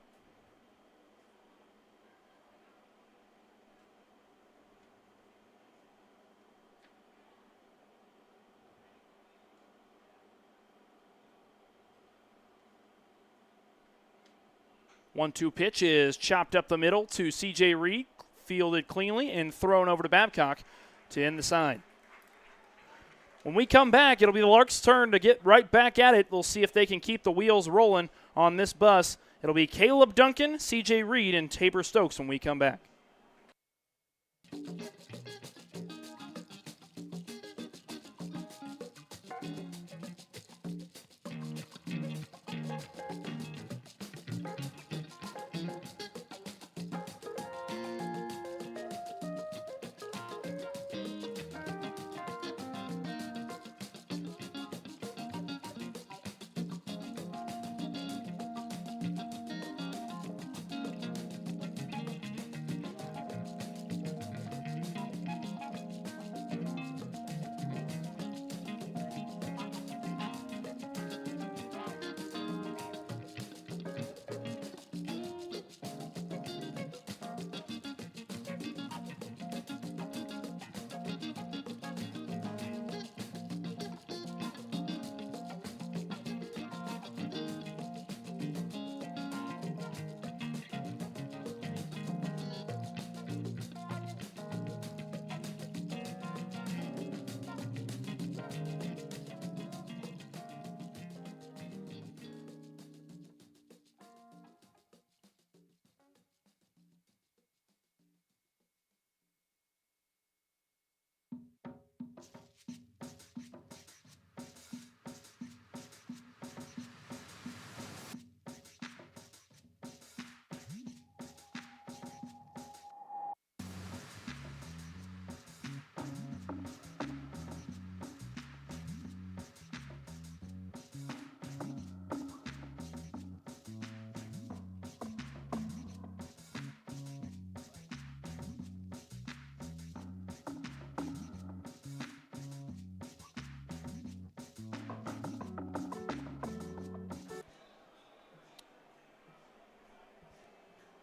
Speaker 1: One-two pitch is chopped up the middle to C.J. Reed, fielded cleanly and thrown over to Babcock to end the side. When we come back, it'll be the Larks' turn to get right back at it. We'll see if they can keep the wheels rolling on this bus. It'll be Caleb Duncan, C.J. Reed, and Tabor Stokes when we come back.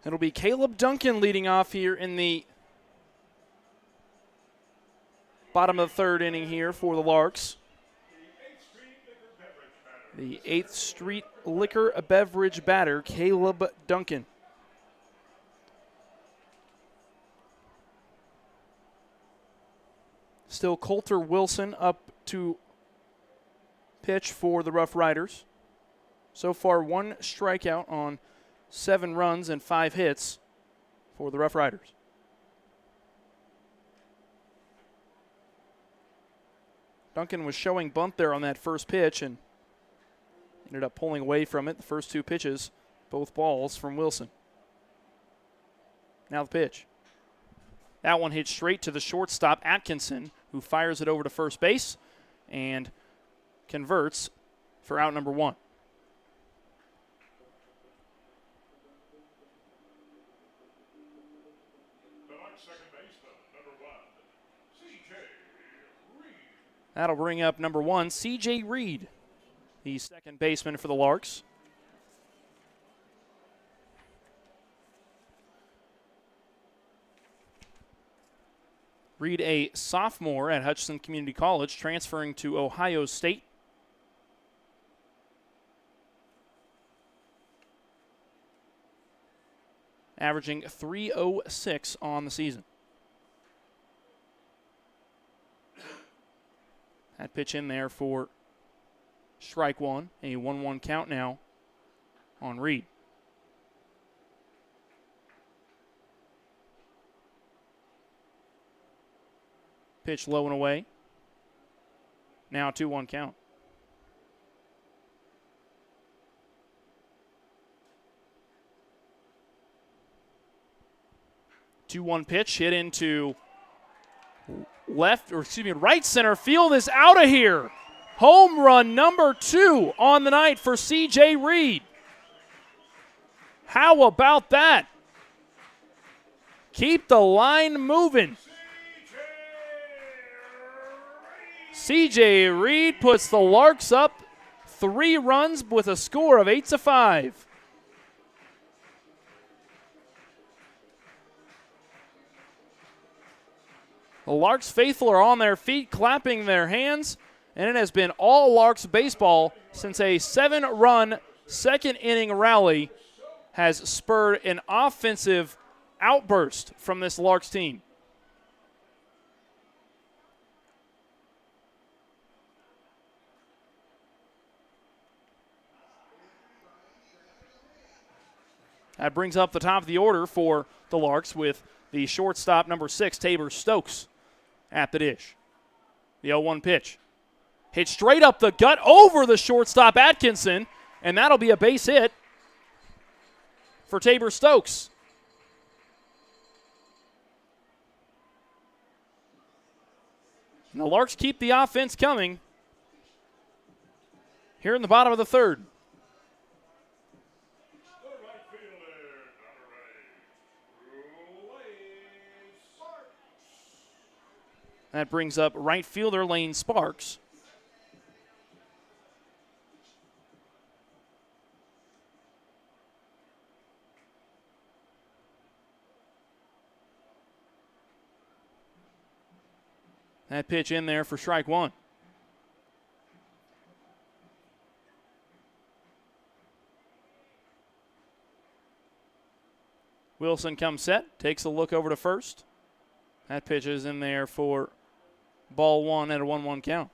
Speaker 1: It'll be Caleb Duncan leading off here in the bottom of the third inning here for the Larks. The 8th Street Liquor Beverage batter, Caleb Duncan. Still Coulter Wilson up to pitch for the Roughriders. So far, 1 strikeout on 7 runs and 5 hits for the Roughriders. Duncan was showing bunt there on that first pitch and ended up pulling away from it. The first 2 pitches, both balls from Wilson. Now the pitch. That one hit straight to the shortstop, Atkinson, who fires it over to first base and converts for out number 1.
Speaker 2: The Larks second baseman, number 1, C.J. Reed.
Speaker 1: That'll bring up number 1, C.J. Reed, the second baseman for the Larks. Reed, a sophomore at Hutchinson Community College, transferring to Ohio State. Averaging .306 on the season. That pitch in there for strike 1. A 1-1 count now on Reed. Pitch low and away. Now 2-1 count. Two-one pitch hit into right center field is out of here. Home run number 2 on the night for C.J. Reed. How about that? Keep the line moving. C.J. Reed puts the Larks up 3 runs with a score of 8-5. The Larks faithful are on their feet, clapping their hands, and it has been all Larks baseball since a 7-run second-inning rally has spurred an offensive outburst from this Larks team. That brings up the top of the order for the Larks with the shortstop, number 6, Tabor Stokes, at the dish. The 0-1 pitch. Hit straight up the gut over the shortstop, Atkinson, and that'll be a base hit for Tabor Stokes. And the Larks keep the offense coming here in the bottom of the third. That brings up right fielder Lane Sparks. That pitch in there for strike 1. Wilson comes set, takes a look over to first. That pitch is in there for ball 1 at a 1-1 count.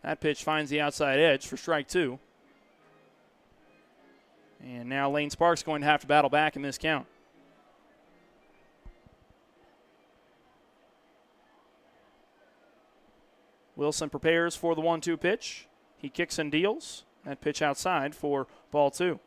Speaker 1: That pitch finds the outside edge for strike 2. And now Lane Sparks going to have to battle back in this count. Wilson prepares for the 1-2 pitch. He kicks and deals. That pitch outside for ball 2.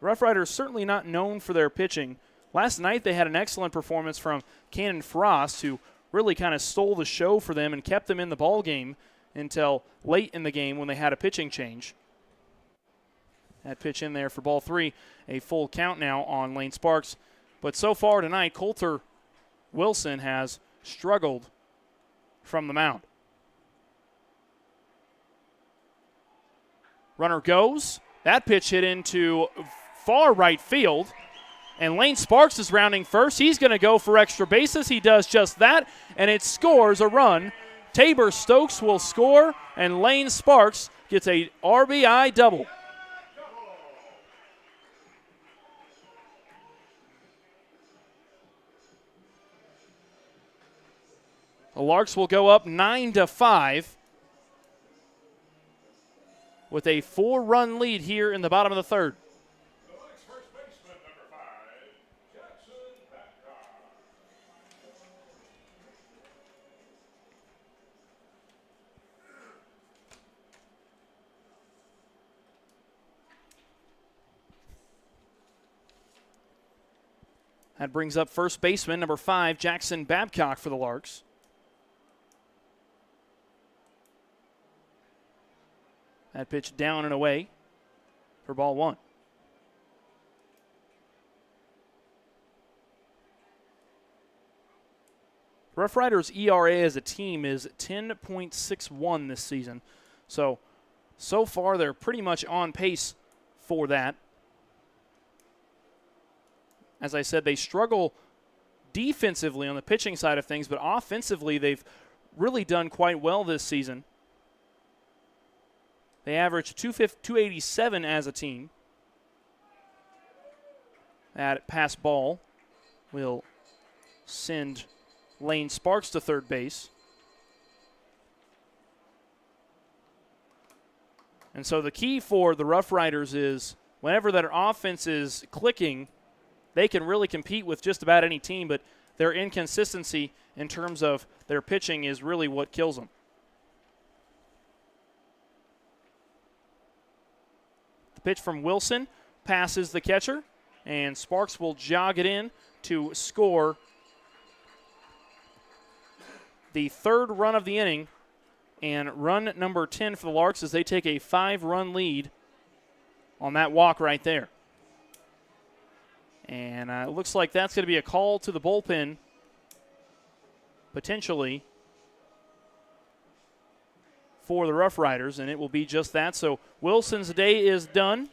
Speaker 1: The Roughriders certainly not known for their pitching. Last night they had an excellent performance from Cannon Frost, who really kind of stole the show for them and kept them in the ball game until late in the game when they had a pitching change. That pitch in there for ball 3, a full count now on Lane Sparks. But so far tonight, Coulter Wilson has struggled from the mound. Runner goes. That pitch hit into far right field. And Lane Sparks is rounding first. He's going to go for extra bases. He does just that, and it scores a run. Tabor Stokes will score, and Lane Sparks gets a RBI double. The Larks will go up 9-5 with a 4-run lead here in the bottom of the third.
Speaker 2: The Larks first baseman, number 5, Jackson Babcock.
Speaker 1: That brings up first baseman, number 5, Jackson Babcock for the Larks. That pitch down and away for ball 1. Roughriders' ERA as a team is 10.61 this season. So far they're pretty much on pace for that. As I said, they struggle defensively on the pitching side of things, but offensively they've really done quite well this season. They average 287 as a team. That pass ball will send Lane Sparks to third base. And so the key for the Roughriders is whenever their offense is clicking, they can really compete with just about any team, but their inconsistency in terms of their pitching is really what kills them. Pitch from Wilson passes the catcher, and Sparks will jog it in to score the 3rd run of the inning, and run number 10 for the Larks as they take a 5-run lead on that walk right there. And it looks like that's going to be a call to the bullpen, potentially, for the Roughriders, and it will be just that. So Wilson's day is done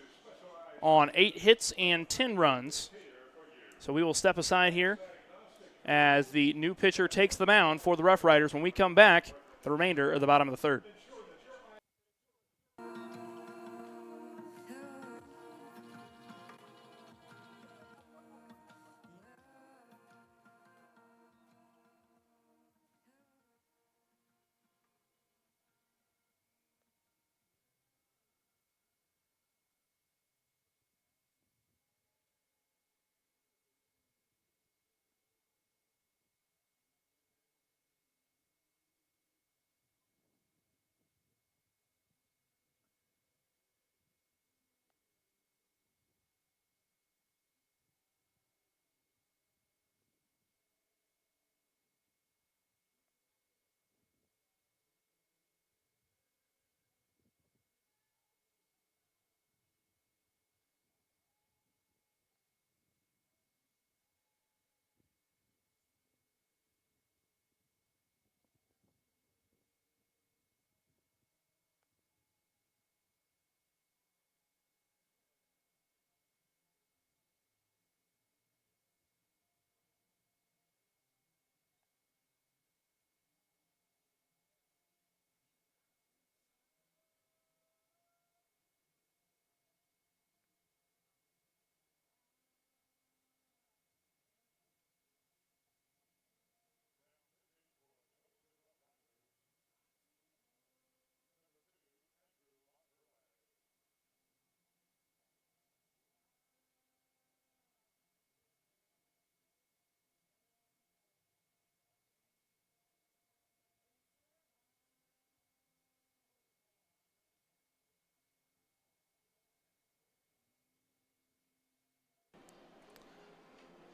Speaker 1: on 8 hits and 10 runs. So we will step aside here as the new pitcher takes the mound for the Roughriders. When we come back, the remainder of the bottom of the third.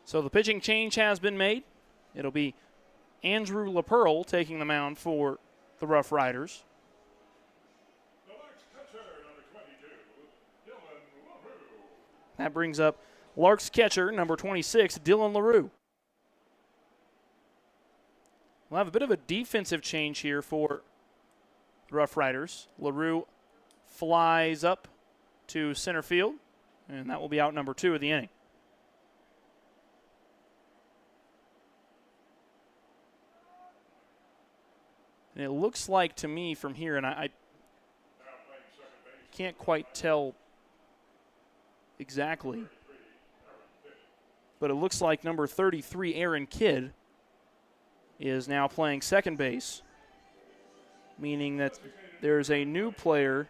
Speaker 1: So the pitching change has been made. It'll be Andrew LaPearl taking the mound for the Roughriders. That brings up Larks catcher, number 26, Dylan LaRue. We'll have a bit of a defensive change here for the Roughriders. LaRue flies up to center field, and that will be out number 2 of the inning. And it looks like to me from here, and I can't quite tell exactly, but it looks like number 33, Aaron Kidd, is now playing second base, meaning that there's a new player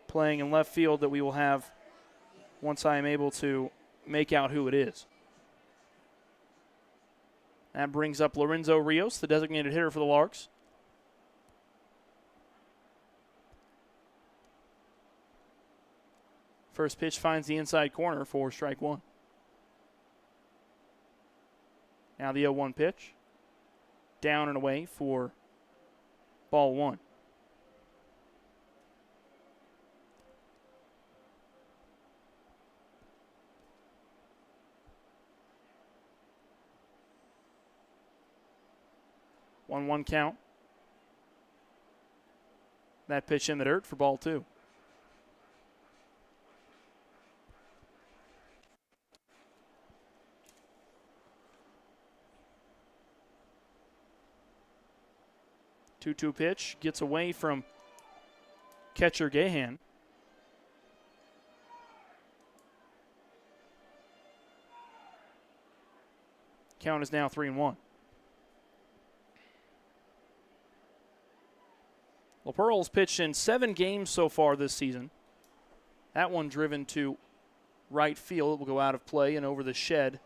Speaker 1: playing in left field that we will have once I am able to make out who it is. That brings up Lorenzo Rios, the designated hitter for the Larks. First pitch finds the inside corner for strike 1. Now the 0-1 pitch. Down and away for ball 1. One count. That pitch in the dirt for ball 2. Two-two pitch gets away from catcher Gahan. Count is now 3-1. LaPearl's pitched in 7 games so far this season. That one driven to right field. It will go out of play and over the shed.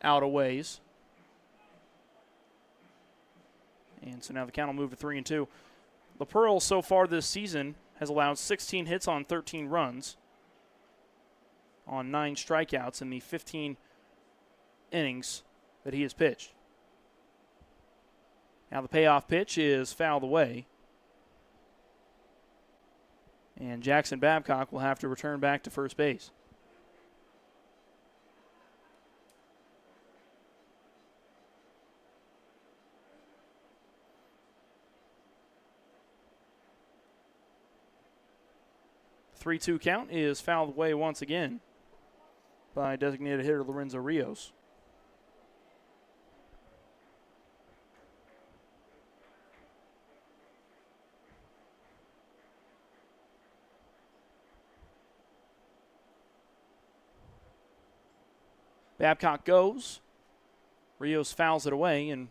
Speaker 1: Out a ways. And so now the count will move to 3-2. LaPearl so far this season has allowed 16 hits on 13 runs on 9 strikeouts in the 15 innings that he has pitched. Now the payoff pitch is fouled away. And Jackson Babcock will have to return back to first base. The 3-2 count is fouled away once again by designated hitter Lorenzo Rios. Babcock goes. Rios fouls it away, and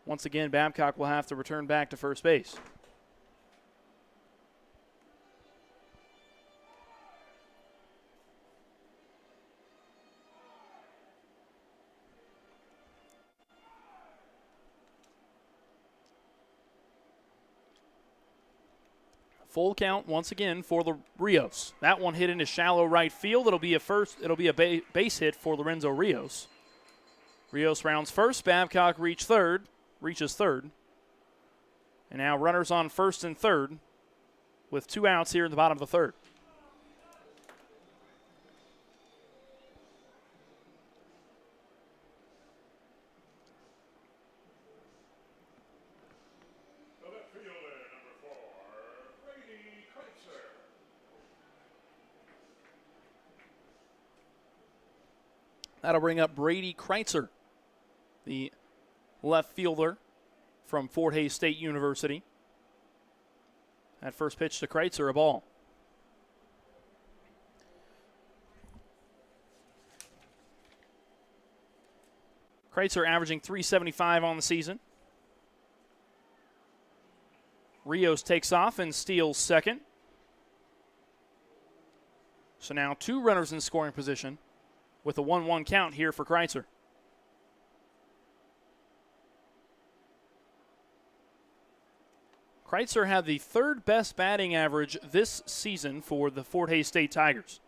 Speaker 1: once again, Babcock will have to return back to first base. Full count once again for the Rios. That one hit into shallow right field. It'll be a base hit for Lorenzo Rios. Rios rounds first. Babcock reaches third. And now runners on first and third with 2 outs here in the bottom of the third. That'll bring up Brady Kreitzer, the left fielder from Fort Hays State University. That first pitch to Kreitzer, a ball. Kreitzer averaging .375 on the season. Rios takes off and steals second. So now 2 runners in scoring position with a 1-1 count here for Kreitzer. Kreitzer had the 3rd best batting average this season for the Fort Hays State Tigers.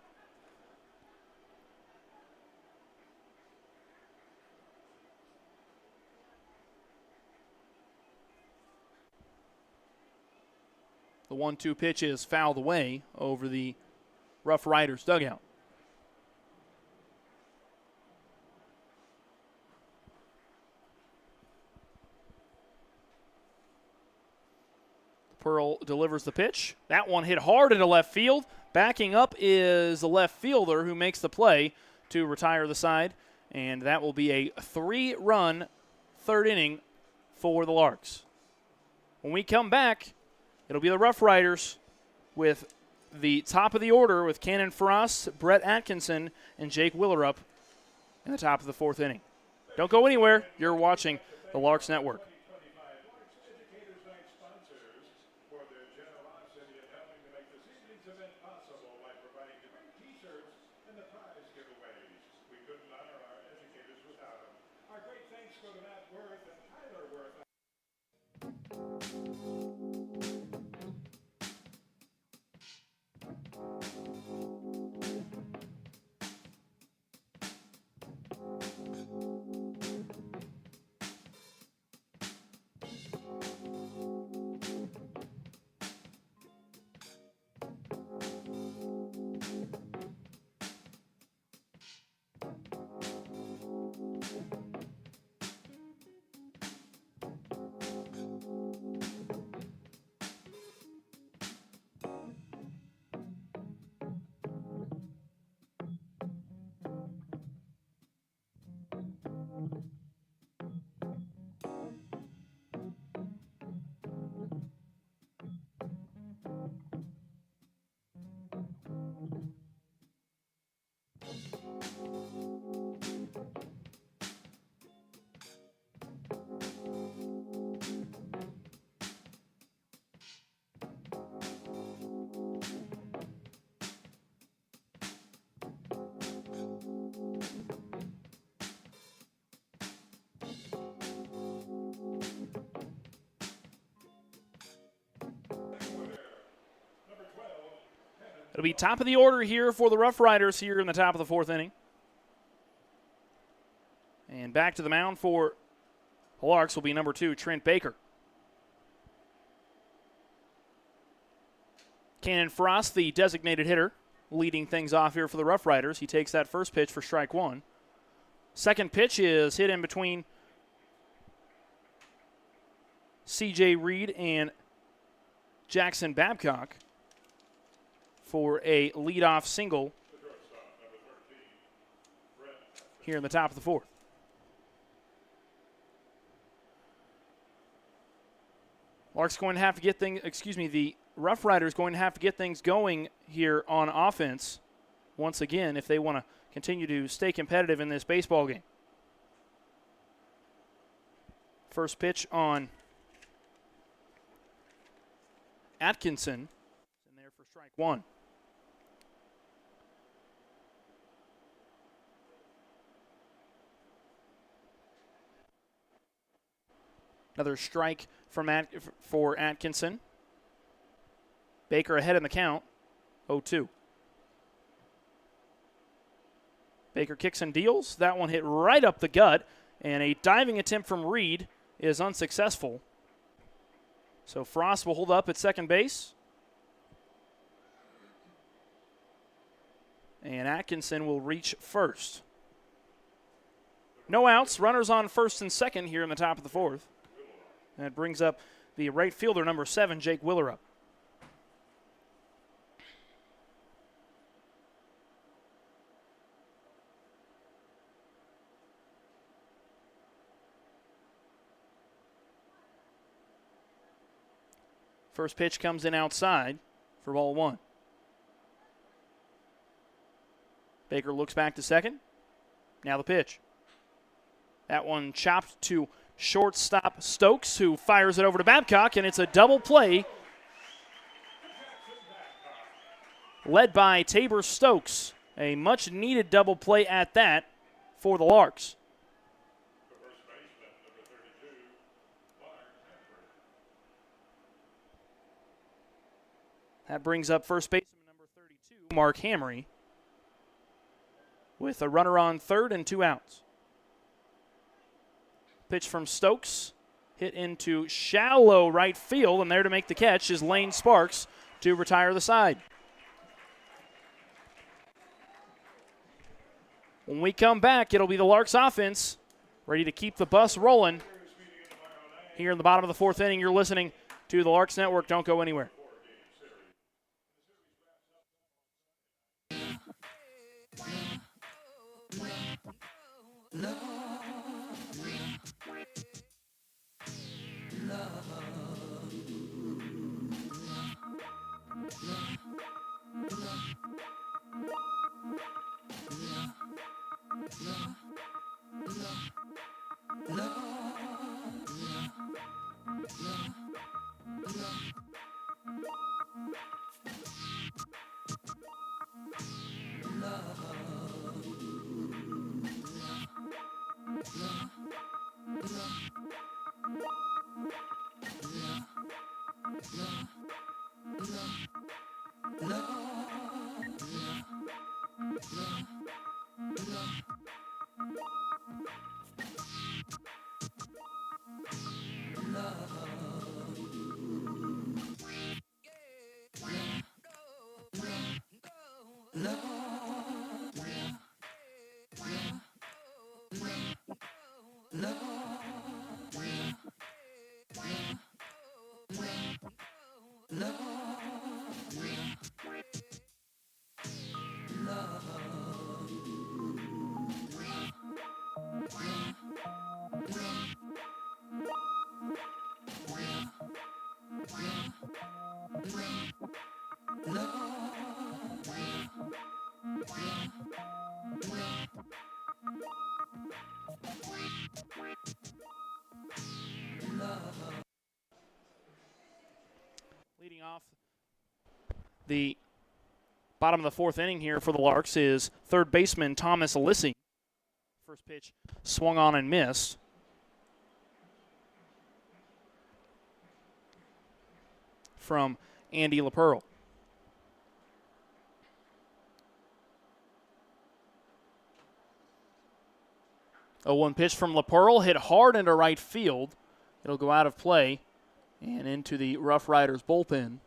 Speaker 1: The 1-2 pitch is fouled away over the Rough Riders dugout. Pearl delivers the pitch. That one hit hard into left field. Backing up is the left fielder who makes the play to retire the side. And that will be a 3-run third inning for the Larks. When we come back, it'll be the Rough Riders with the top of the order with Cannon Frost, Brett Atkinson, and Jake Willerup in the top of the 4th inning. Don't go anywhere. You're watching the Larks Network. It'll be top of the order here for the Rough Riders here in the top of the 4th inning. And back to the mound for the Larks will be number 2, Trent Baker. Cannon Frost, the designated hitter, leading things off here for the Rough Riders. He takes that first pitch for strike 1. Second pitch is hit in between C.J. Reed and Jackson Babcock for a leadoff single here in the top of the 4th. Larks going to have to get things, the Rough Riders going to have to get things going here on offense once again if they want to continue to stay competitive in this baseball game. First pitch on Atkinson, in there for strike 1. Another strike for Atkinson. Baker ahead in the count, 0-2. Baker kicks and deals. That one hit right up the gut, and a diving attempt from Reed is unsuccessful. So Frost will hold up at second base. And Atkinson will reach first. No outs, runners on first and second here in the top of the 4th. And it brings up the right fielder, number 7, Jake Willerup. First pitch comes in outside for ball 1. Baker looks back to second. Now the pitch. That one chopped to shortstop Stokes, who fires it over to Babcock, and it's a double play led by Tabor Stokes. A much-needed double play at that for the Larks. That brings up first baseman number 32, Mark Hamry, with a runner on third and 2 outs. Pitch from Stokes hit into shallow right field, and there to make the catch is Lane Sparks to retire the side. When we come back, it'll be the Larks offense ready to keep the bus rolling. Here in the bottom of the fourth inning, you're listening to the Larks Network. Don't go anywhere. Leading off the bottom of the fourth inning here for the Larks is third baseman Thomas Lissi. First pitch swung on and missed. From Andy LaPearl. A 1 pitch from LaPearl, hit hard into right field. It'll go out of play and into the Roughriders bullpen.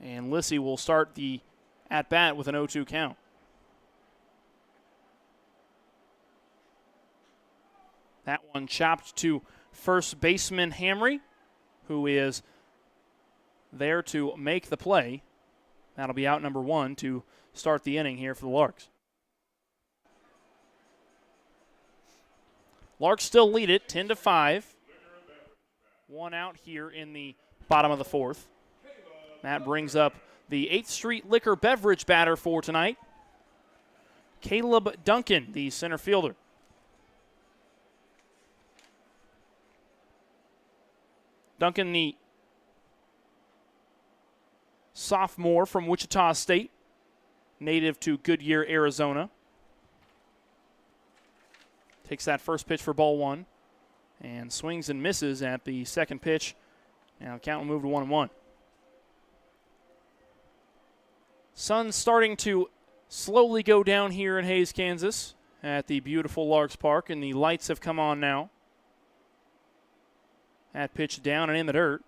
Speaker 1: And Lissi will start the at-bat with an 0-2 count. That one chopped to first baseman Hamry, who is there to make the play. That'll be out number 1 to start the inning here for the Larks. Larks still lead it 10-5. 1 out here in the bottom of the fourth. That brings up the 8th Street Liquor Beverage batter for tonight, Caleb Duncan, the center fielder. Duncan, the sophomore from Wichita State, native to Goodyear, Arizona. Takes that first pitch for ball 1 and swings and misses at the second pitch. Now count will move to 1-1. Sun's starting to slowly go down here in Hays, Kansas at the beautiful Larks Park, and the lights have come on now. That pitch down and in the dirt.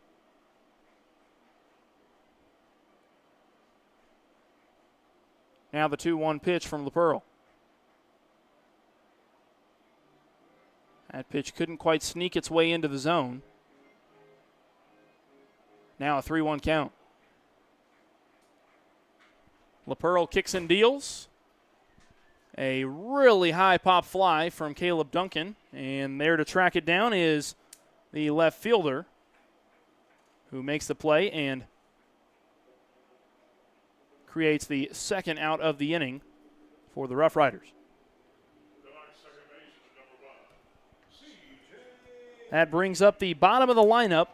Speaker 1: Now the 2-1 pitch from LaPearl. That pitch couldn't quite sneak its way into the zone. Now a 3-1 count. LaPearl kicks and deals. A really high pop fly from Caleb Duncan. And there to track it down is the left fielder, who makes the play and creates the second out of the inning for the Roughriders. That brings up the bottom of the lineup,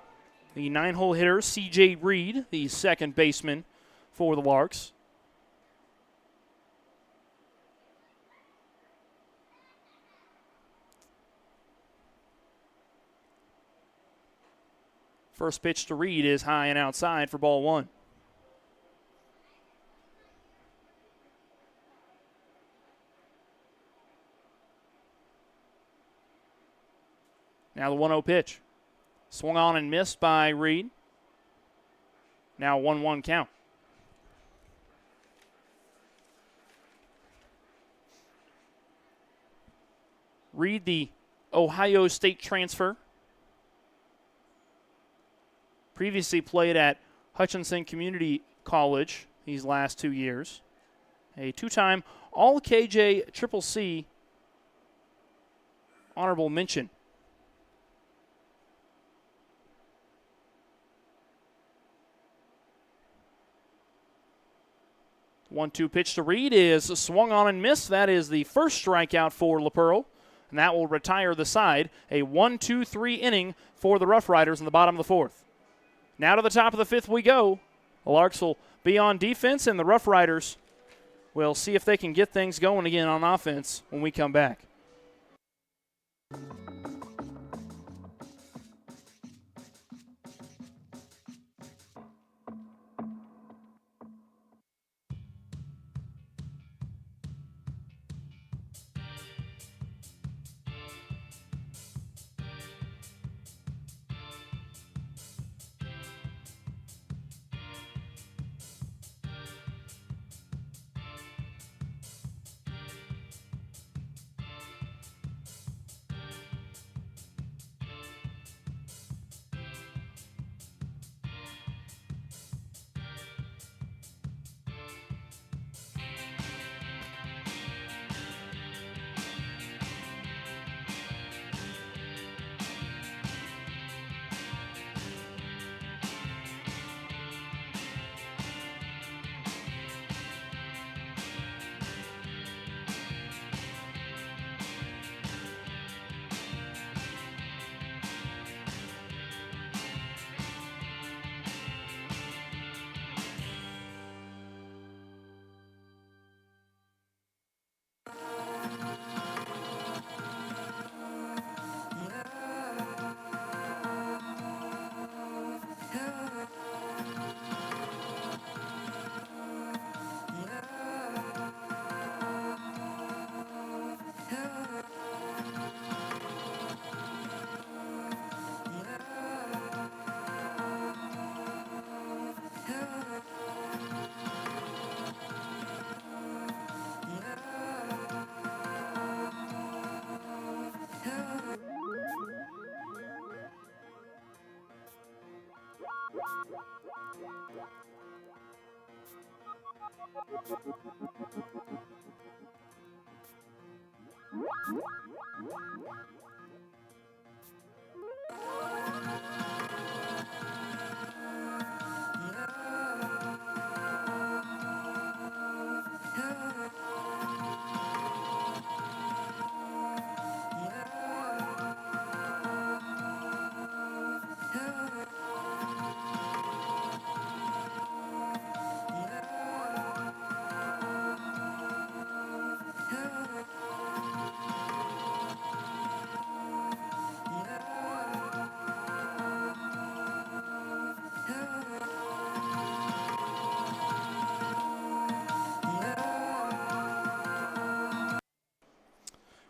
Speaker 1: the 9-hole hitter, C.J. Reed, the second baseman for the Larks. First pitch to Reed is high and outside for ball 1. Now the 1-0 pitch. Swung on and missed by Reed. Now 1-1 count. Reed, the Ohio State transfer, previously played at Hutchinson Community College these last 2 years. A two-time All-KJ CCC honorable mention. The 1-2 pitch to Reed is swung on and missed. That is the first strikeout for LaPearl, and that will retire the side. A 1-2-3 inning for the Roughriders in the bottom of the fourth. Now to the top of the fifth we go. The Larks will be on defense, and the Roughriders will see if they can get things going again on offense when we come back.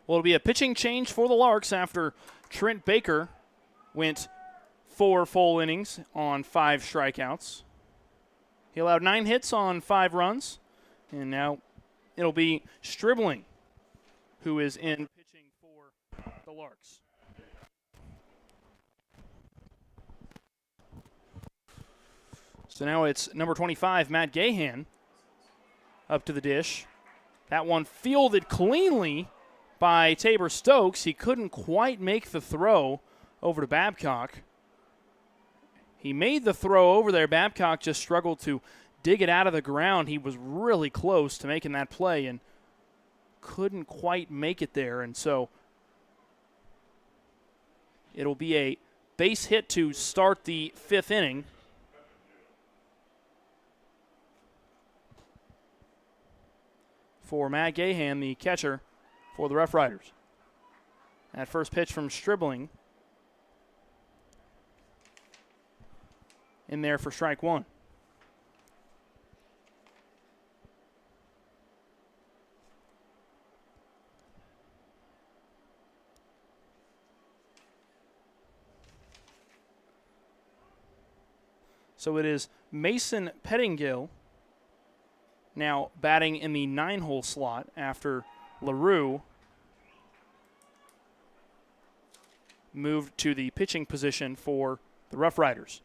Speaker 1: Well, it'll be a pitching change for the Larks after Trent Baker went 4 full innings on 5 strikeouts. He allowed 9 hits on 5 runs, and now it'll be Stribling who is in pitching for the Larks. So now it's number 25, Matt Gahan, up to the dish. That one fielded cleanly by Tabor Stokes. He couldn't quite make the throw over to Babcock. He made the throw over there. Babcock just struggled to dig it out of the ground. He was really close to making that play and couldn't quite make it there. And so it'll be a base hit to start the 5th inning. For Matt Gahan, the catcher for the Roughriders. That first pitch from Stribling in there for strike 1. So it is Mason Pettingill now batting in the 9-hole slot after LaRue moved to the pitching position for the Roughriders.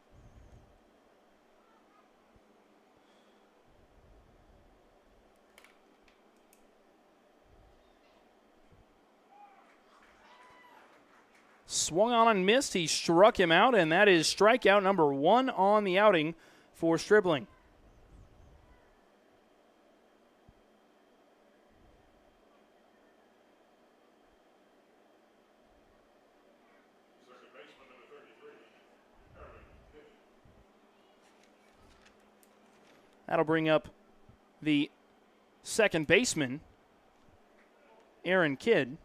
Speaker 1: Swung on and missed. He struck him out, and that is strikeout number 1 on the outing for Stribling.
Speaker 2: Second baseman, number 33, Aaron Kidd.
Speaker 1: That'll bring up the second baseman, Aaron Kidd.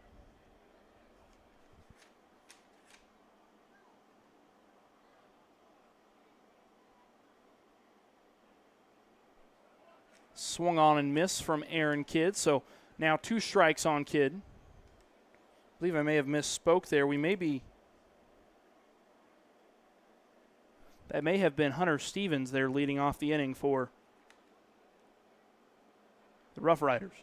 Speaker 1: Swung on and missed from Aaron Kidd. So now 2 strikes on Kidd. I believe I may have misspoke there. That may have been Hunter Stevens there leading off the inning for the Roughriders.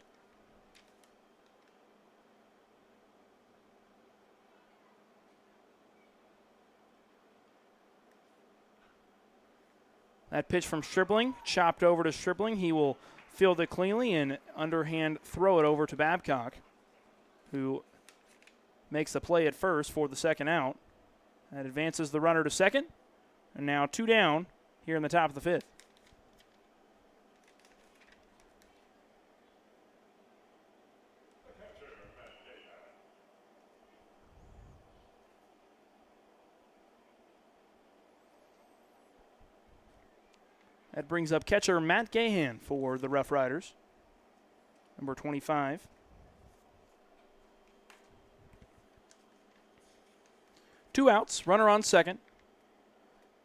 Speaker 1: That pitch from Stribling, chopped over to Stribling. He will field it cleanly and underhand throw it over to Babcock, who makes the play at first for the second out. That advances the runner to second. And now 2 down here in the top of the 5th. That brings up catcher Matt Gahan for the Roughriders, number 25. Two outs, runner on second.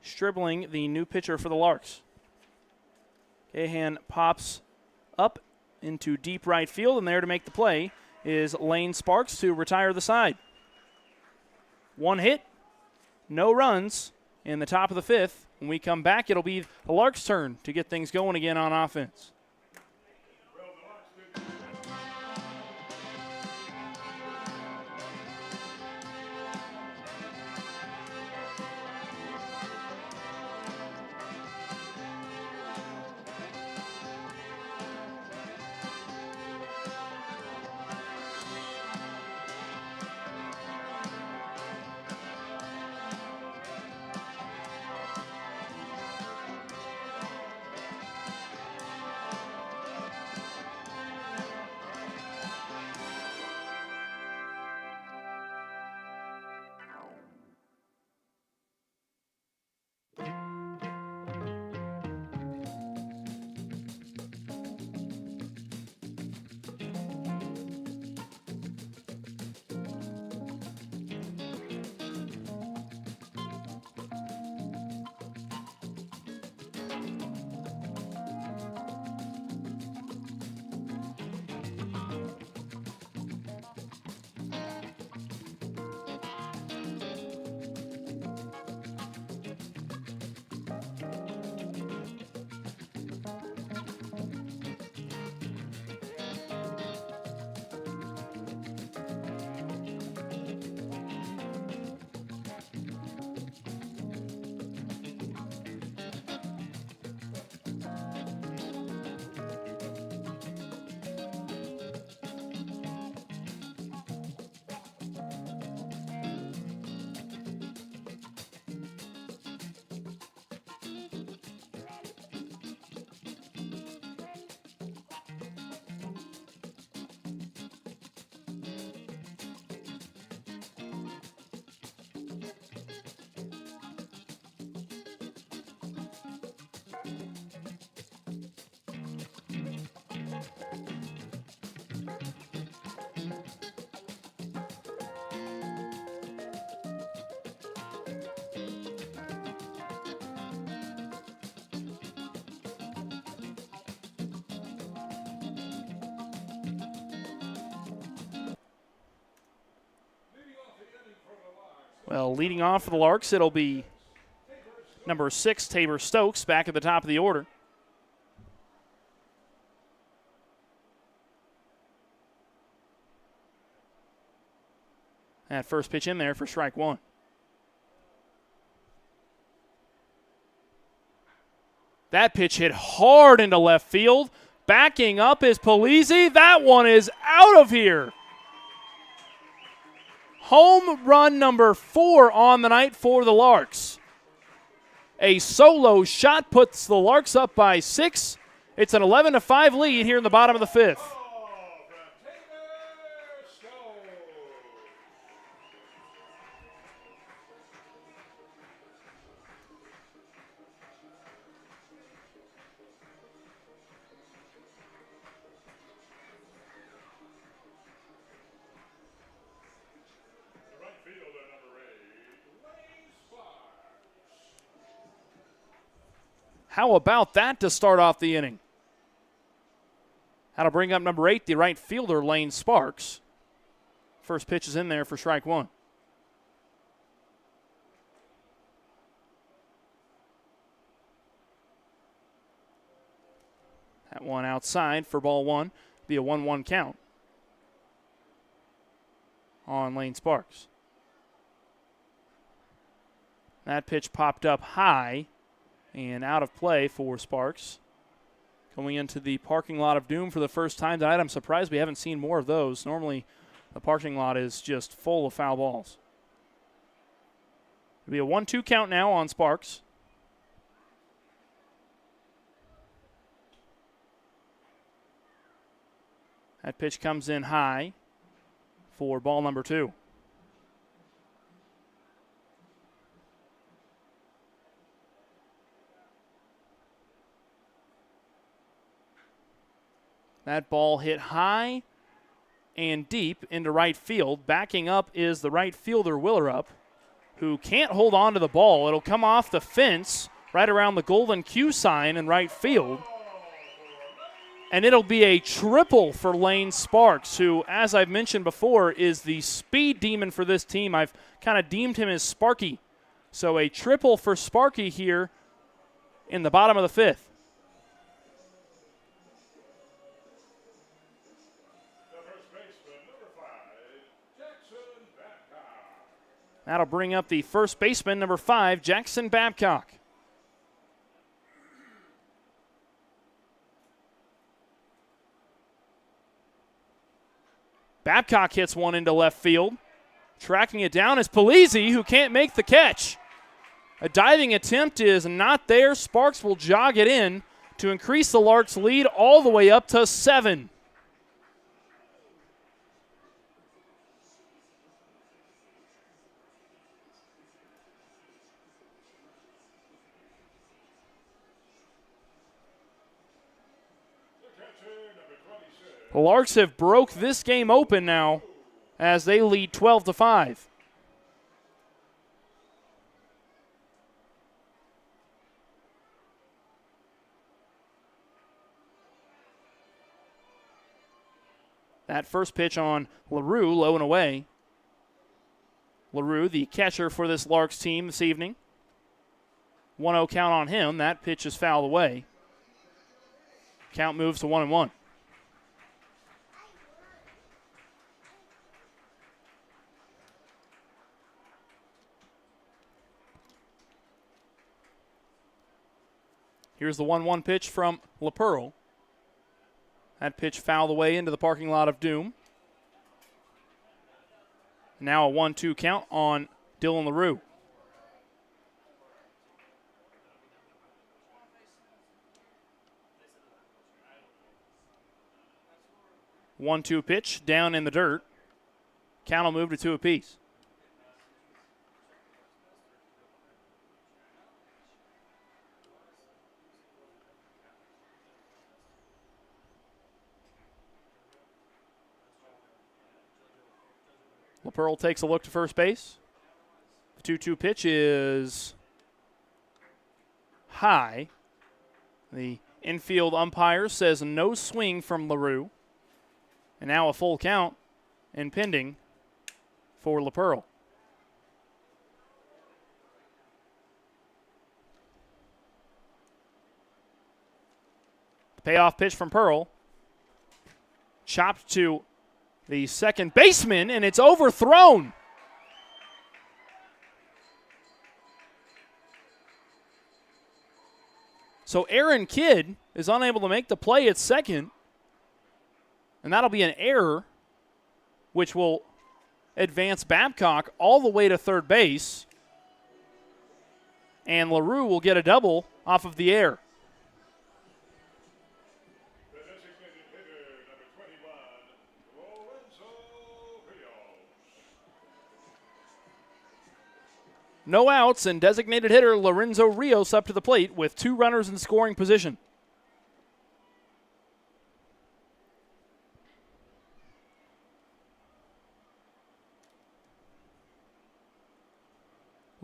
Speaker 1: Stribling, the new pitcher for the Larks. Gahan pops up into deep right field, and there to make the play is Lane Sparks to retire the side. 1 hit, no runs in the top of the 5th. When we come back, it'll be the Larks' turn to get things going again on offense. Well, leading off for the Larks, it'll be number 6, Tabor Stokes, back at the top of the order. That first pitch in there for strike one. That pitch hit hard into left field. Backing up is Polizzi. That one is out of here. Home run number 4 on the night for the Larks. A solo shot puts the Larks up by 6. It's an 11-5 lead here in the bottom of the 5th. How about that to start off the inning? That'll bring up number 8, the right fielder, Lane Sparks. First pitch is in there for strike one. That one outside for ball one. Be a 1-1 count on Lane Sparks. That pitch popped up high and out of play for Sparks. Going into the parking lot of doom for the first time tonight. I'm surprised we haven't seen more of those. Normally, the parking lot is just full of foul balls. It'll be a 1-2 count now on Sparks. That pitch comes in high for ball number 2. That ball hit high and deep into right field. Backing up is the right fielder, Willerup, who can't hold on to the ball. It'll come off the fence right around the golden Q sign in right field. And it'll be a triple for Lane Sparks, who, as I've mentioned before, is the speed demon for this team. I've kind of deemed him as Sparky. So a triple for Sparky here in the bottom of the 5th. That'll bring up the first baseman, number 5, Jackson Babcock. Babcock hits one into left field. Tracking it down is Polizzi, who can't make the catch. A diving attempt is not there. Sparks will jog it in to increase the Larks' lead all the way up to 7. The Larks have broke this game open now as they lead 12-5. That first pitch on LaRue, low and away. LaRue, the catcher for this Larks team this evening. 1-0 count on him. That pitch is fouled away. Count moves to 1-1. Here's the 1-1 pitch from LaPearl. That pitch fouled away into the parking lot of doom. Now a 1-2 count on Dylan LaRue. One-two pitch down in the dirt. Count will move to 2 apiece. LaPearl takes a look to first base. The 2-2 pitch is high. The infield umpire says no swing from LaRue. And now a full count impending for LaPearl. Payoff pitch from Pearl. Chopped to the second baseman, and it's overthrown. So Aaron Kidd is unable to make the play at second, and that'll be an error, which will advance Babcock all the way to third base, and LaRue will get a double off of the error.
Speaker 2: The designated hitter, number 21, Lorenzo Rios.
Speaker 1: No outs, and designated hitter Lorenzo Rios up to the plate with 2 runners in scoring position.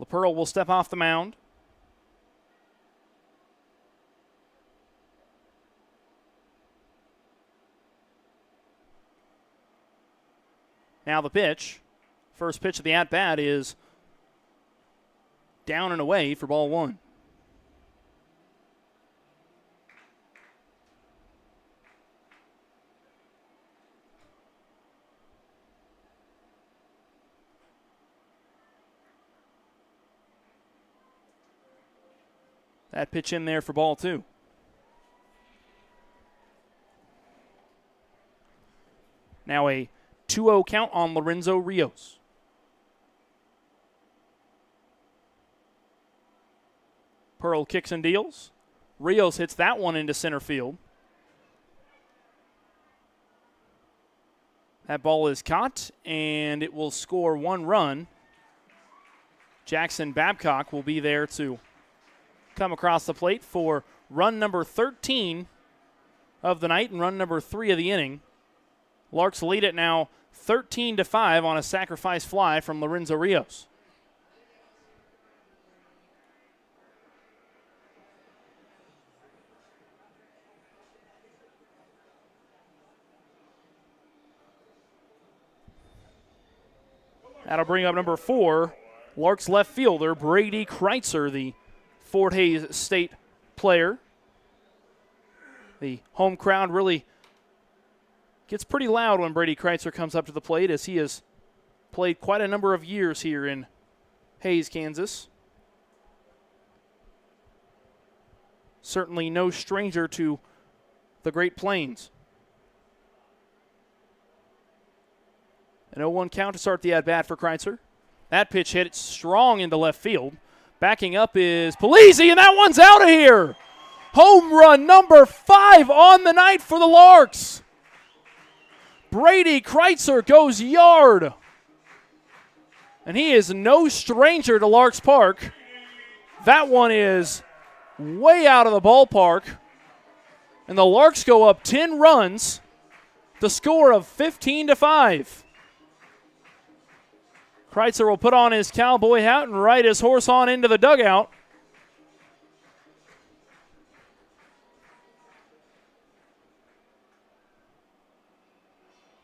Speaker 1: LaPearl will step off the mound. Now the pitch. First pitch of the at-bat is down and away for ball 1. That pitch in there for ball 2. Now a 2-0 count on Lorenzo Rios. Pearl kicks and deals. Rios hits that one into center field. That ball is caught, and it will score 1 run. Jackson Babcock will be there to come across the plate for run number 13 of the night and run number 3 of the inning. Larks lead it now 13-5 on a sacrifice fly from Lorenzo Rios. That'll bring up number 4, Larks left fielder Brady Kreitzer, the Fort Hays State player. The home crowd really gets pretty loud when Brady Kreitzer comes up to the plate, as he has played quite a number of years here in Hays, Kansas. Certainly no stranger to the Great Plains. An 0-1 count to start the at-bat for Kreitzer. That pitch hit strong into left field. Backing up is Polizzi, and that one's out of here. Home run number 5 on the night for the Larks. Brady Kreitzer goes yard. And he is no stranger to Larks Park. That one is way out of the ballpark. And the Larks go up 10 runs. The score of 15-5. Kreitzer will put on his cowboy hat and ride his horse on into the dugout.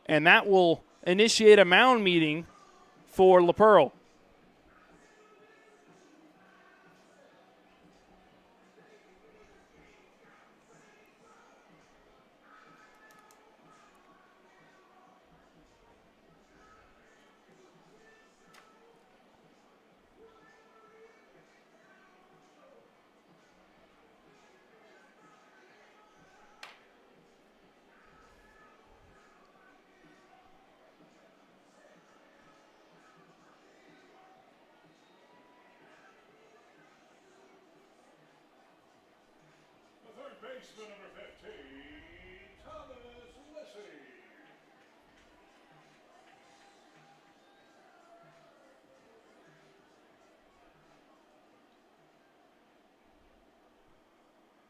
Speaker 1: And that will initiate a mound meeting for LaPearl.
Speaker 2: Baseman number 15, Thomas Lissy.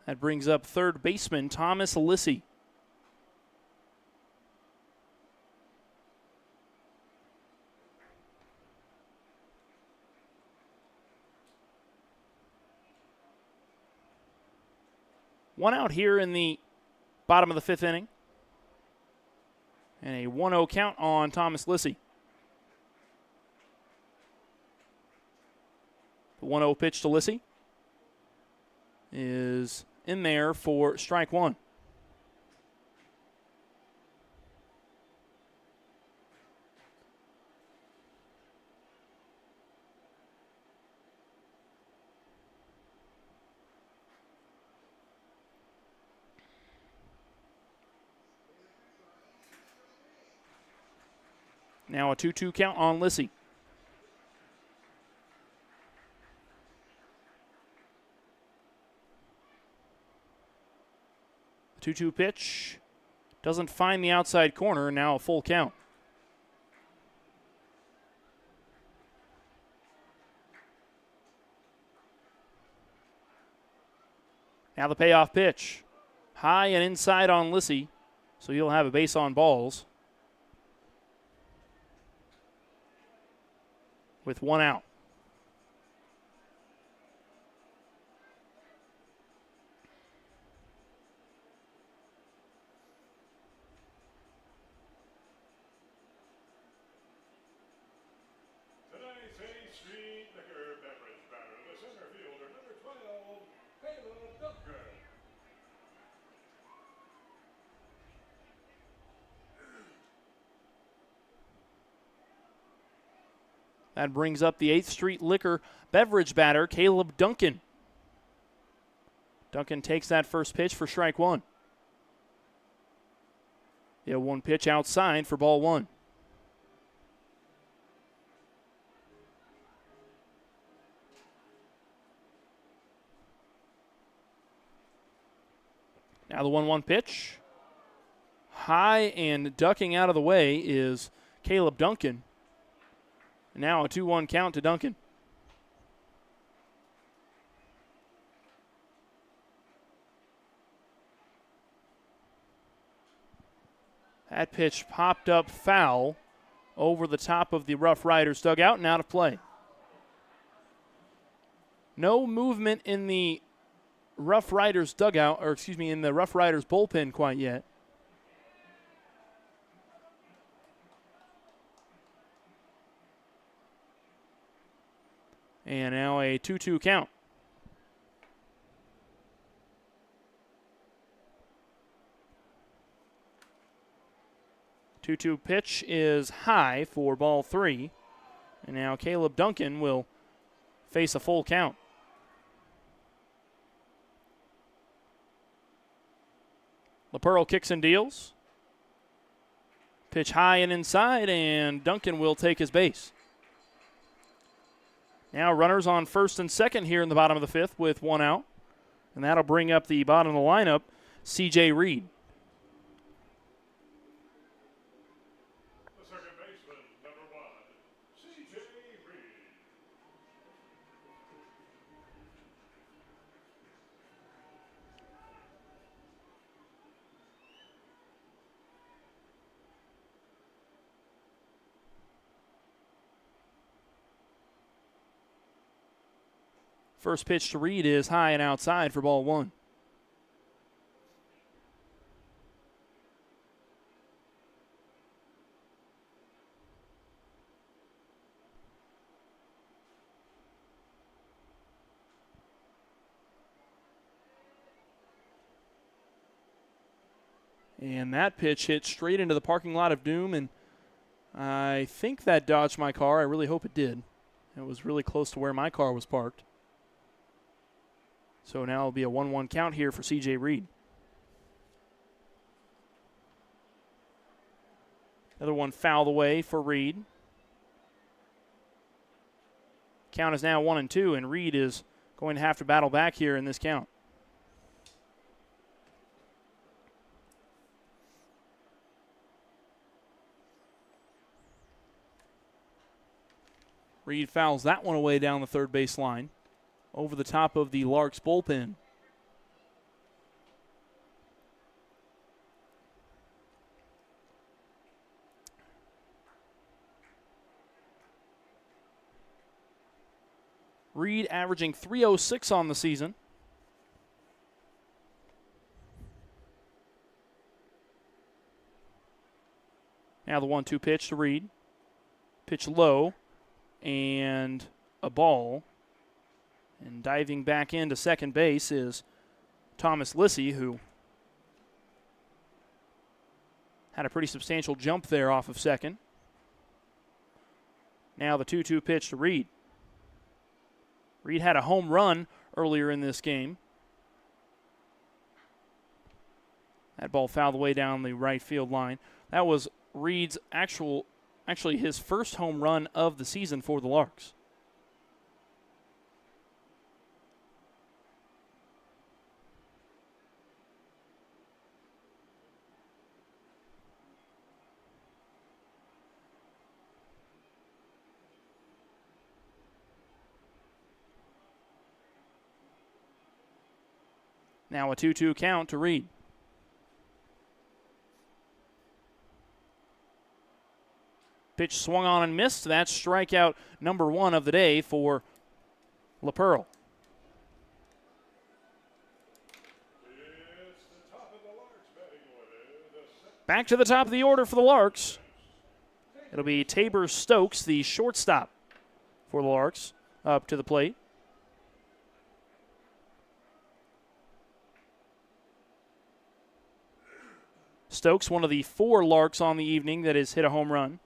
Speaker 1: That brings up third baseman Thomas Lissy. One out here in the bottom of the 5th inning. And a 1-0 count on Thomas Lissy. The 1-0 pitch to Lissy is in there for strike 1. Now a 2-2 count on Lissy. The 2-2 pitch doesn't find the outside corner. Now a full count. Now the payoff pitch. High and inside on Lissy, so he'll have a base on balls with one out.
Speaker 2: Tonight's A Street Liquor Beverage batter, the center fielder, number 12, Caleb Duncan.
Speaker 1: That brings up the 8th Street Liquor beverage batter, Caleb Duncan. Duncan takes that first pitch for strike one. The 0-1 pitch outside for ball one. Now the 1-1 pitch. High and ducking out of the way is Caleb Duncan. Now a 2-1 count to Duncan. That pitch popped up foul over the top of the Roughriders dugout and out of play. No movement in the Roughriders dugout, or excuse me, in the Roughriders bullpen quite yet. And now a 2-2 count. Two-two pitch is high for ball three. And now Caleb Duncan will face a full count. LaPearl kicks and deals. Pitch high and inside, and Duncan will take his base. Now runners on first and second here in the bottom of the fifth with one out. And that'll bring up the bottom of the lineup, C.J. Reed.
Speaker 2: The second baseman, number 1, C.J. Reed.
Speaker 1: First pitch to Reed is high and outside for ball one. And that pitch hit straight into the parking lot of doom, and I think that dodged my car. I really hope it did. It was really close to where my car was parked. So now it'll be a 1-1 count here for C.J. Reed. Another one fouled away for Reed. Count is now 1-2, and Reed is going to have to battle back here in this count. Reed fouls that one away down the third base line, over the top of the Larks bullpen. Reed averaging .306 on the season. Now the 1-2 pitch to Reed. Pitch low and a ball. And diving back into second base is Thomas Lissy, who had a pretty substantial jump there off of second. Now the 2-2 pitch to Reed. Reed had a home run earlier in this game. That ball fouled away down the right field line. That was Reed's actual actually his first home run of the season for the Larks. Now a 2-2 count to Reed. Pitch swung on and missed. That's strikeout number 1 of the day for LaPearl. Back to the top of the order for the Larks. It'll be Tabor Stokes, the shortstop for the Larks, up to the plate. Stokes, one of the 4 Larks on the evening that has hit a home run.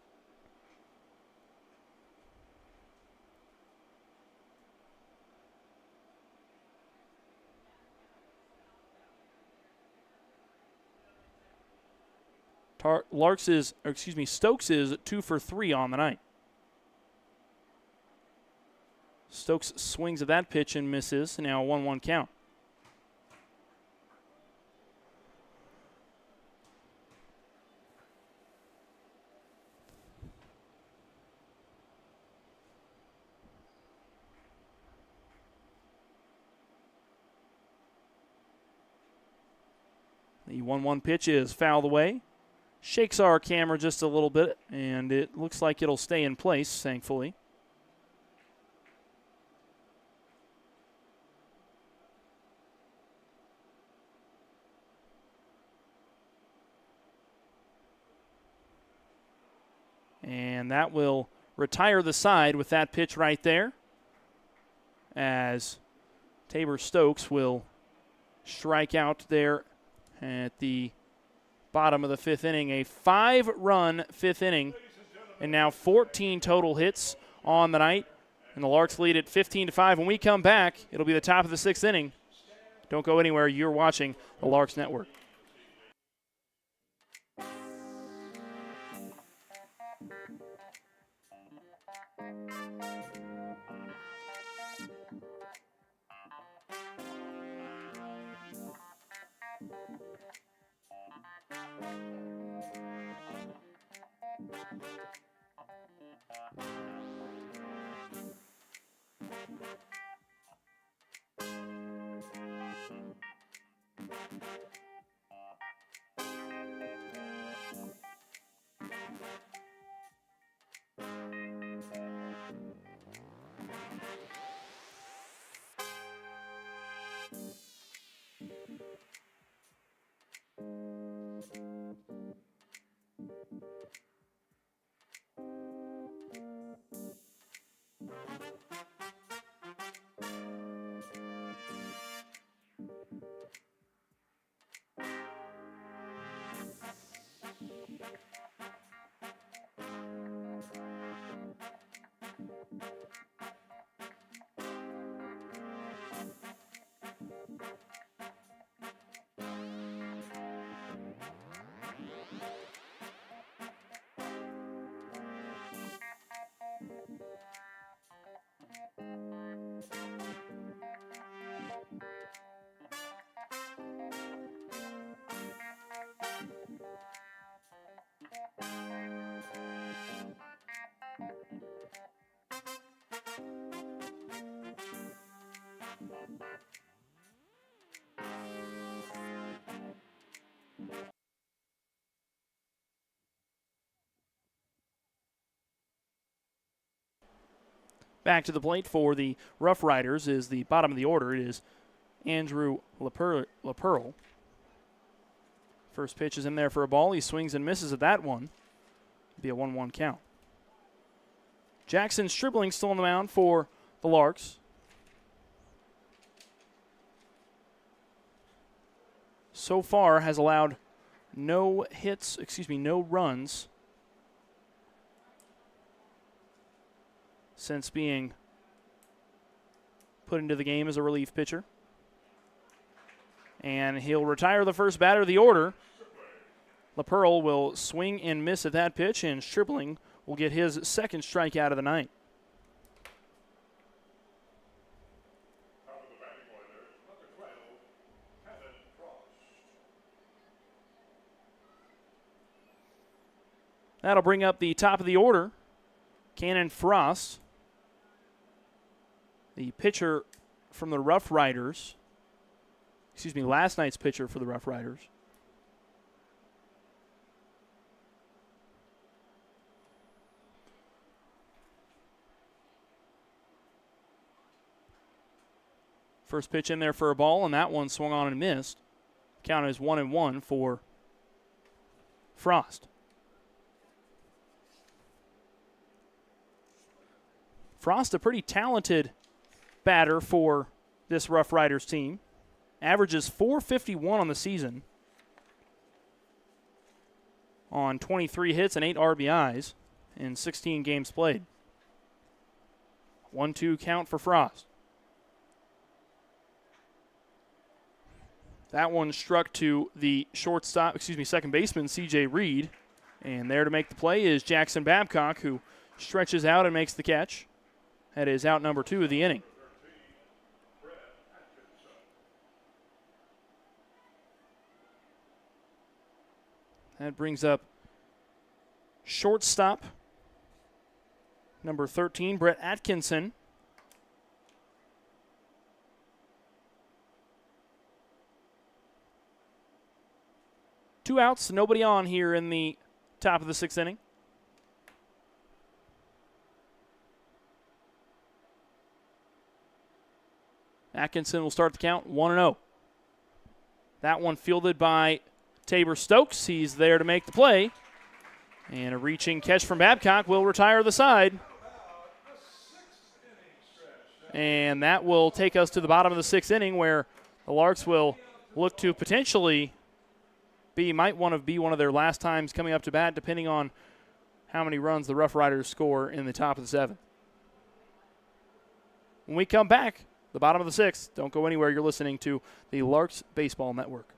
Speaker 1: Stokes is 2 for 3 on the night. Stokes swings at that pitch and misses. Now a 1-1 count. The 1-1 pitch is fouled away. Shakes our camera just a little bit, and it looks like it'll stay in place, thankfully. And that will retire the side with that pitch right there, as Tabor Stokes will strike out there at the bottom of the 5th inning. A 5-run 5th inning, and now 14 total hits on the night. And the Larks lead at 15-5. When we come back, it'll be the top of the 6th inning. Don't go anywhere. You're watching the Larks Network. Back to the plate for the Roughriders is the bottom of the order. It is Andrew LaPearl. First pitch is in there for a ball. He swings and misses at that one. It'll be a 1-1 count. Jackson Stribling still on the mound for the Larks. So far has allowed no runs since being put into the game as a relief pitcher. And he'll retire the first batter of the order. LaPearl will swing and miss at that pitch, and Stribling will get his second strikeout of the night.
Speaker 2: Top of the batting order, number 12, Cannon Frost.
Speaker 1: That'll bring up the top of the order. Cannon Frost, the pitcher from the Roughriders. Excuse me, last night's pitcher for the Roughriders. First pitch in there for a ball, and that one swung on and missed. Count is 1-1 for Frost. Frost, a pretty talented batter for this Roughriders team. Averages .451 on the season on 23 hits and 8 RBIs in 16 games played. 1-2 count for Frost. That one struck to the second baseman, C.J. Reed. And there to make the play is Jackson Babcock, who stretches out and makes the catch. That is out number 2 of the inning. That brings up shortstop, number 13, Brett Atkinson. Two outs, nobody on here in the top of the 6th inning. Atkinson will start the count 1-0. That one fielded by Tabor Stokes. He's there to make the play. And a reaching catch from Babcock will retire the side. And that will take us to the bottom of the 6th inning, where the Larks will look to potentially might want to be one of their last times coming up to bat, depending on how many runs the Roughriders score in the top of the 7th. When we come back, the bottom of the 6th, don't go anywhere. You're listening to the Larks Baseball Network.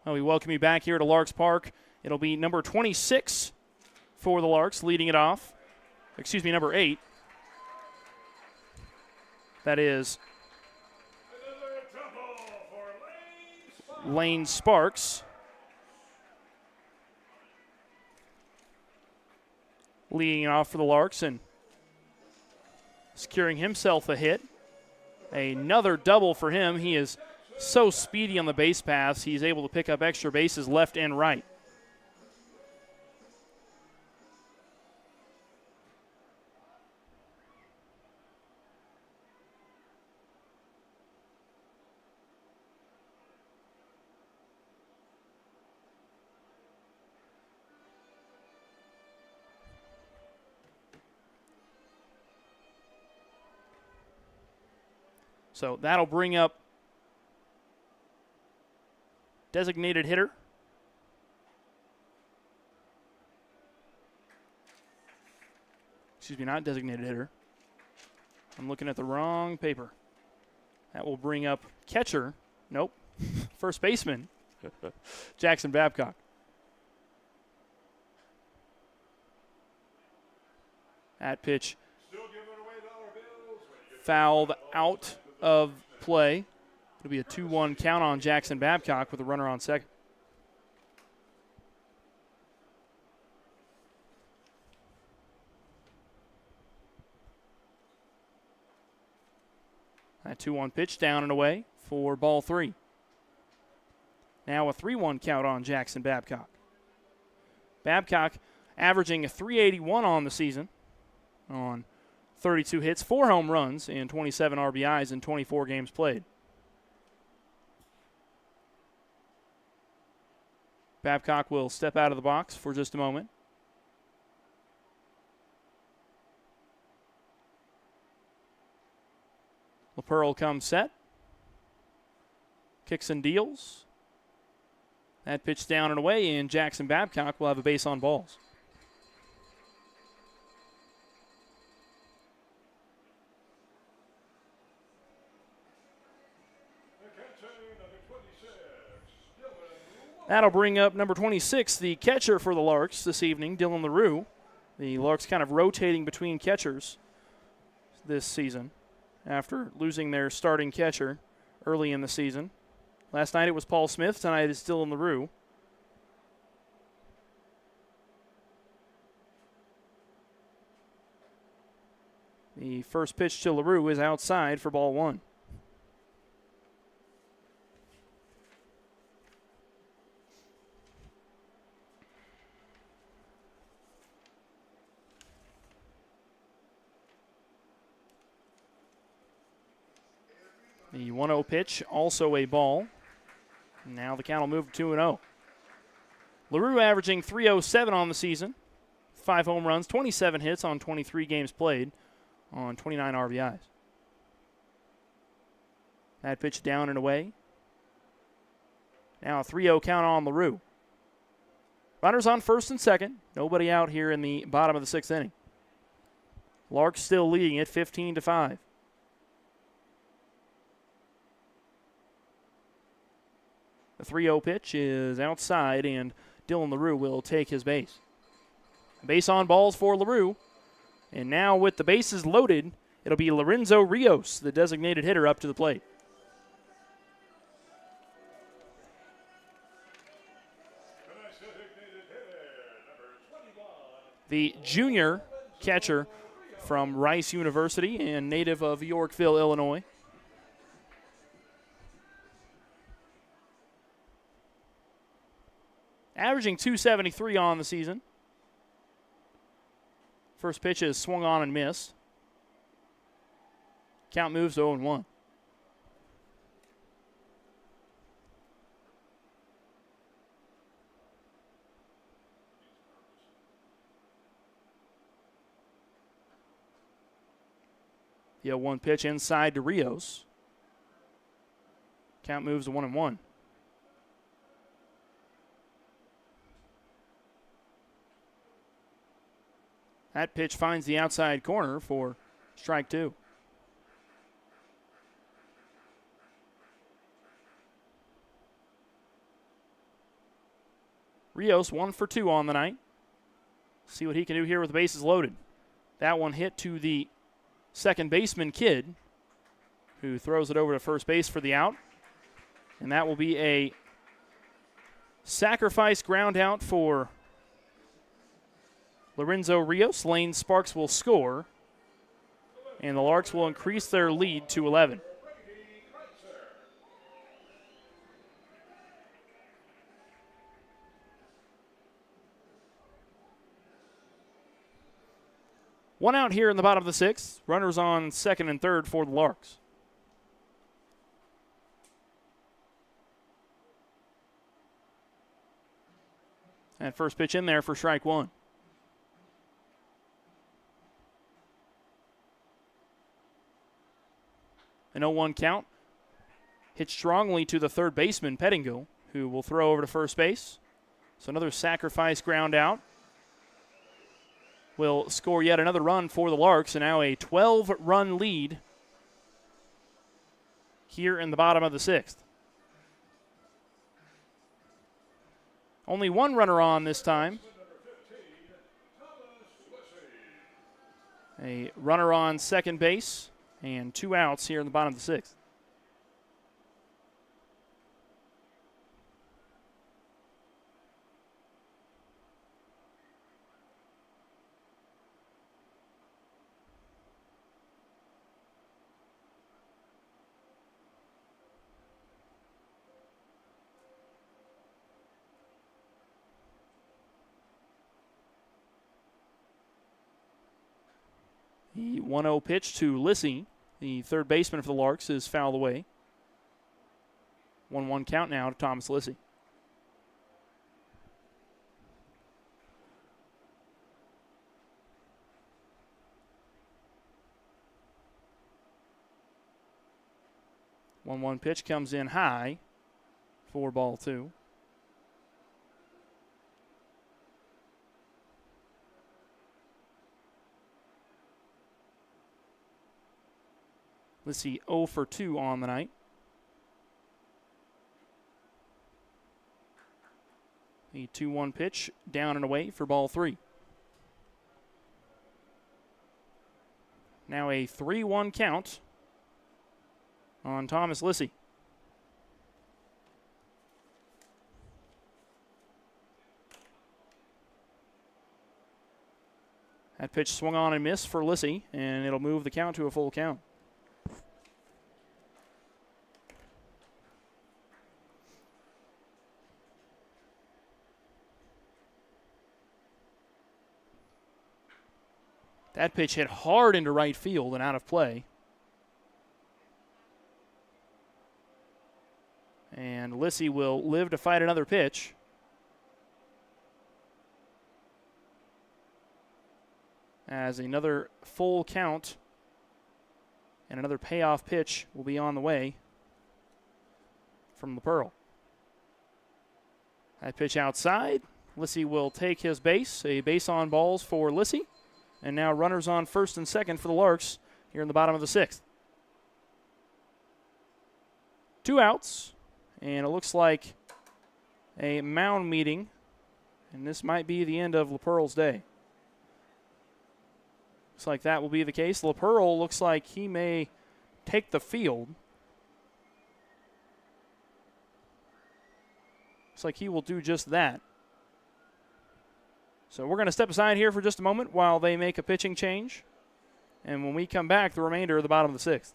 Speaker 1: Well, we welcome you back here to Larks Park. It'll be number 26 for the Larks leading it off. Excuse me, number 8. That is Lane Sparks. Leading it off for the Larks and securing himself a hit. Another double for him. He is so speedy on the base paths, he's able to pick up extra bases left and right. So that'll bring up designated hitter. Excuse me, not designated hitter. I'm looking at the wrong paper. That will bring up catcher. Nope. First baseman, Jackson Babcock. That pitch fouled out of play. It'll be a 2-1 count on Jackson Babcock with a runner on second. That 2-1 pitch down and away for ball 3. Now a 3-1 count on Jackson Babcock. Babcock averaging a 381 on the season on 32 hits, 4 home runs, and 27 RBIs in 24 games played. Babcock will step out of the box for just a moment. LaPearl comes set. Kicks and deals. That pitch down and away, and Jackson Babcock will have a base on balls. That'll bring up number 26, the catcher for the Larks this evening, Dylan LaRue. The Larks kind of rotating between catchers this season after losing their starting catcher early in the season. Last night it was Paul Smith. Tonight it's Dylan LaRue. The first pitch to LaRue is outside for ball 1. The 1-0 pitch, also a ball. Now the count will move to 2-0. LaRue averaging 307 on the season. 5 home runs, 27 hits on 23 games played on 29 RBIs. That pitch down and away. Now a 3-0 count on LaRue. Runners on first and second. Nobody out here in the bottom of the 6th inning. Larks still leading it 15-5. The 3-0 pitch is outside, and Dylan LaRue will take his base. Base on balls for LaRue. And now with the bases loaded, it'll be Lorenzo Rios, the designated hitter, up to the plate. The junior catcher from Rice University and native of Yorkville, Illinois. Averaging 273 on the season. First pitch is swung on and missed. Count moves to 0-1. The 0-1 pitch inside to Rios. Count moves to 1-1. That pitch finds the outside corner for strike 2. Rios 1 for 2 on the night. See what he can do here with the bases loaded. That one hit to the second baseman, Kidd, who throws it over to first base for the out. And that will be a sacrifice ground out for Lorenzo Rios. Lane Sparks will score, and the Larks will increase their lead to 11. One out here in the bottom of the 6th. Runners on second and third for the Larks. And first pitch in there for strike 1. An 0-1 count. Hit strongly to the third baseman, Pettingill, who will throw over to first base. So another sacrifice ground out will score yet another run for the Larks, and now a 12-run lead here in the bottom of the sixth. Only one runner on this time. A runner on second base and 2 outs here in the bottom of the sixth. The 1-0 pitch to Lissy, the third baseman for the Larks, is fouled away. 1-1 count now to Thomas Lissy. One pitch comes in high for ball 2. Lissy 0 for 2 on the night. The 2-1 pitch down and away for ball 3. Now a 3-1 count on Thomas Lissy. That pitch swung on and missed for Lissy, and it'll move the count to a full count. That pitch hit hard into right field and out of play. And Lissy will live to fight another pitch. As another full count and another payoff pitch will be on the way from LaPearl. That pitch outside. Lissy will take his base. A base on balls for Lissy. And now runners on first and second for the Larks here in the bottom of the sixth. 2 outs, and it looks like a mound meeting, and this might be the end of LaPearl's day. Looks like that will be the case. LaPearl looks like he may take the field. Looks like he will do just that. So we're going to step aside here for just a moment while they make a pitching change. And when we come back, the remainder of the bottom of the sixth.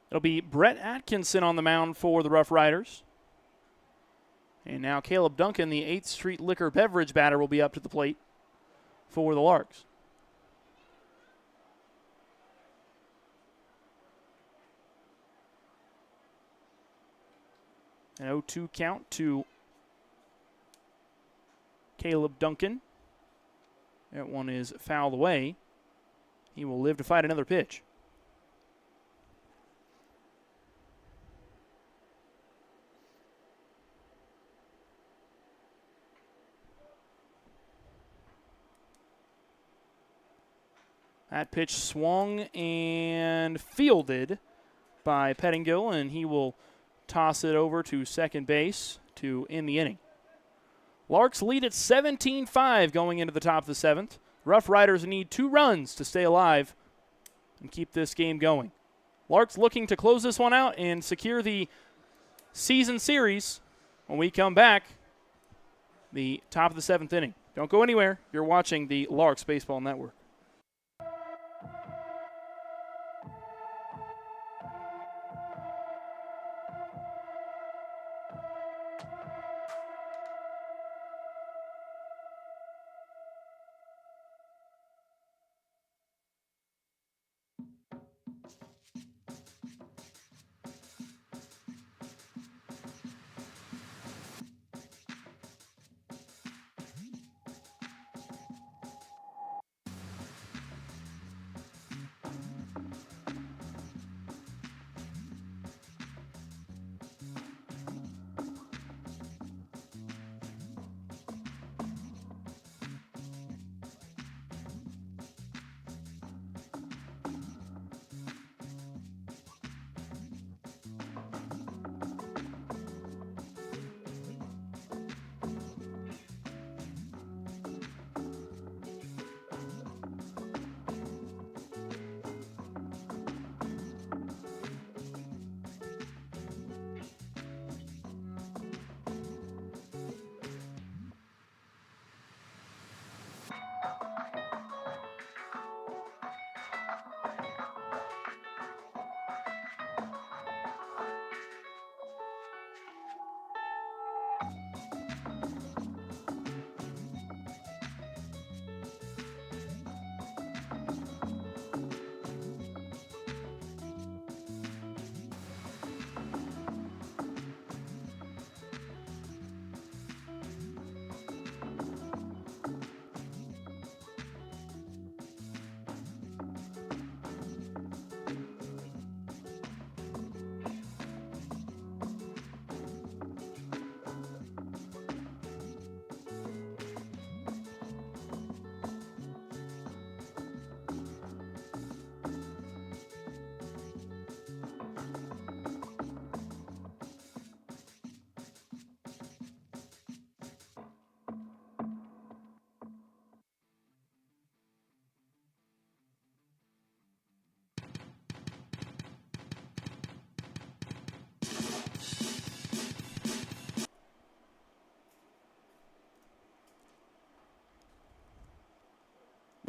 Speaker 1: It'll be Brett Atkinson on the mound for the Roughriders. And now Caleb Duncan, the 8th Street Liquor Beverage batter, will be up to the plate for the Larks. An 0-2 count to Caleb Duncan. That one is fouled away. He will live to fight another pitch. That pitch swung and fielded by Pettingill, and he will toss it over to second base to end the inning. Larks lead at 17-5 going into the top of the seventh. Roughriders need 2 runs to stay alive and keep this game going. Larks looking to close this one out and secure the season series when we come back, the top of the 7th inning. Don't go anywhere. You're watching the Larks Baseball Network.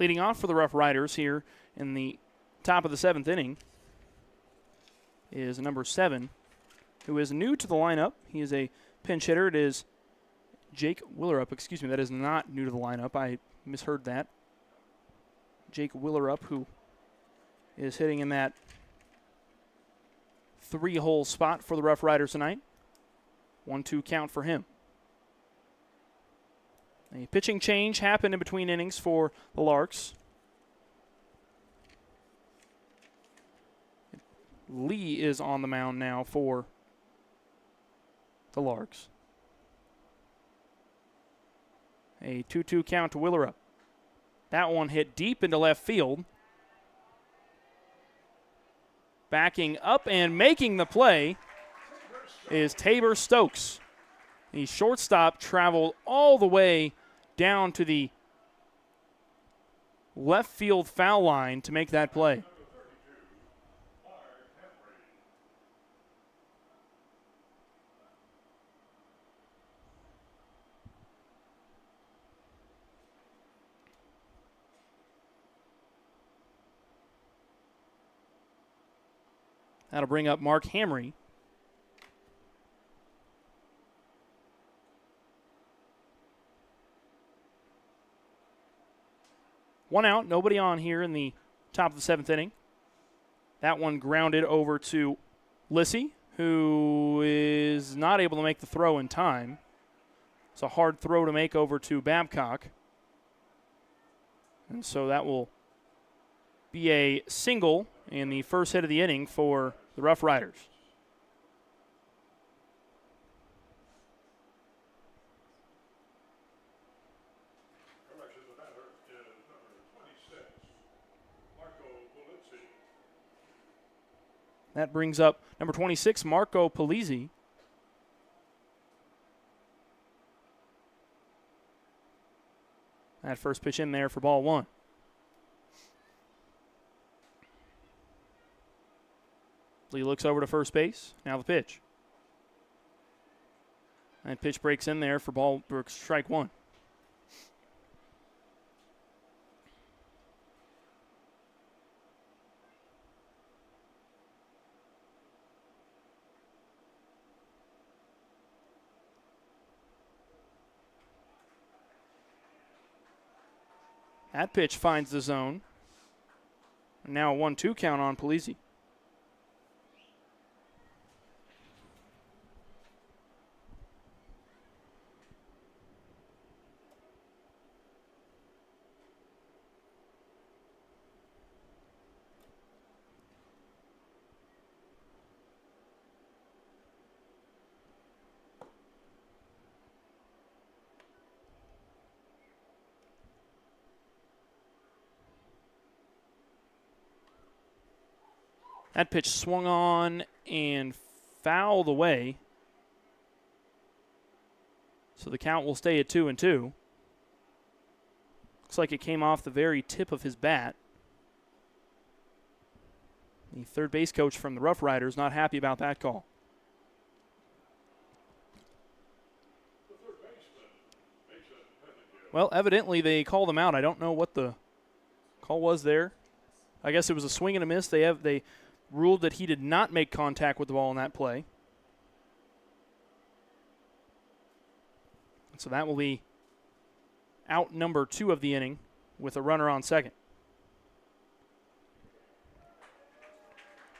Speaker 1: Leading off for the Roughriders here in the top of the 7th inning is number 7, who is new to the lineup. He is a pinch hitter. It is Jake Willerup. Excuse me, that is not new to the lineup. I misheard that. Jake Willerup, who is hitting in that 3-hole spot for the Roughriders tonight. 1-2 count for him. A pitching change happened in between innings for the Larks. Lee is on the mound now for the Larks. A 2-2 count to Willerup. That one hit deep into left field. Backing up and making the play is Tabor Stokes. The shortstop traveled all the way down to the left field foul line to make that play. That'll bring up Mark Hamry. One out, nobody on here in the top of the 7th inning. That one grounded over to Lissy, who is not able to make the throw in time. It's a hard throw to make over to Babcock. And so that will be a single in the first hit of the inning for the Roughriders. That brings up number 26, Marco Polizzi. That first pitch in there for ball one. Lee looks over to first base. Now the pitch. That pitch breaks in there for strike one. That pitch finds the zone. Now a 1-2 count on Polizzi. That pitch swung on and fouled away. So the count will stay at 2-2. Looks like it came off the very tip of his bat. The third base coach from the Roughriders not happy about that call. Well, evidently they called him out. I don't know what the call was there. I guess it was a swing and a miss. They ruled that he did not make contact with the ball in that play. So that will be out number 2 of the inning with a runner on second.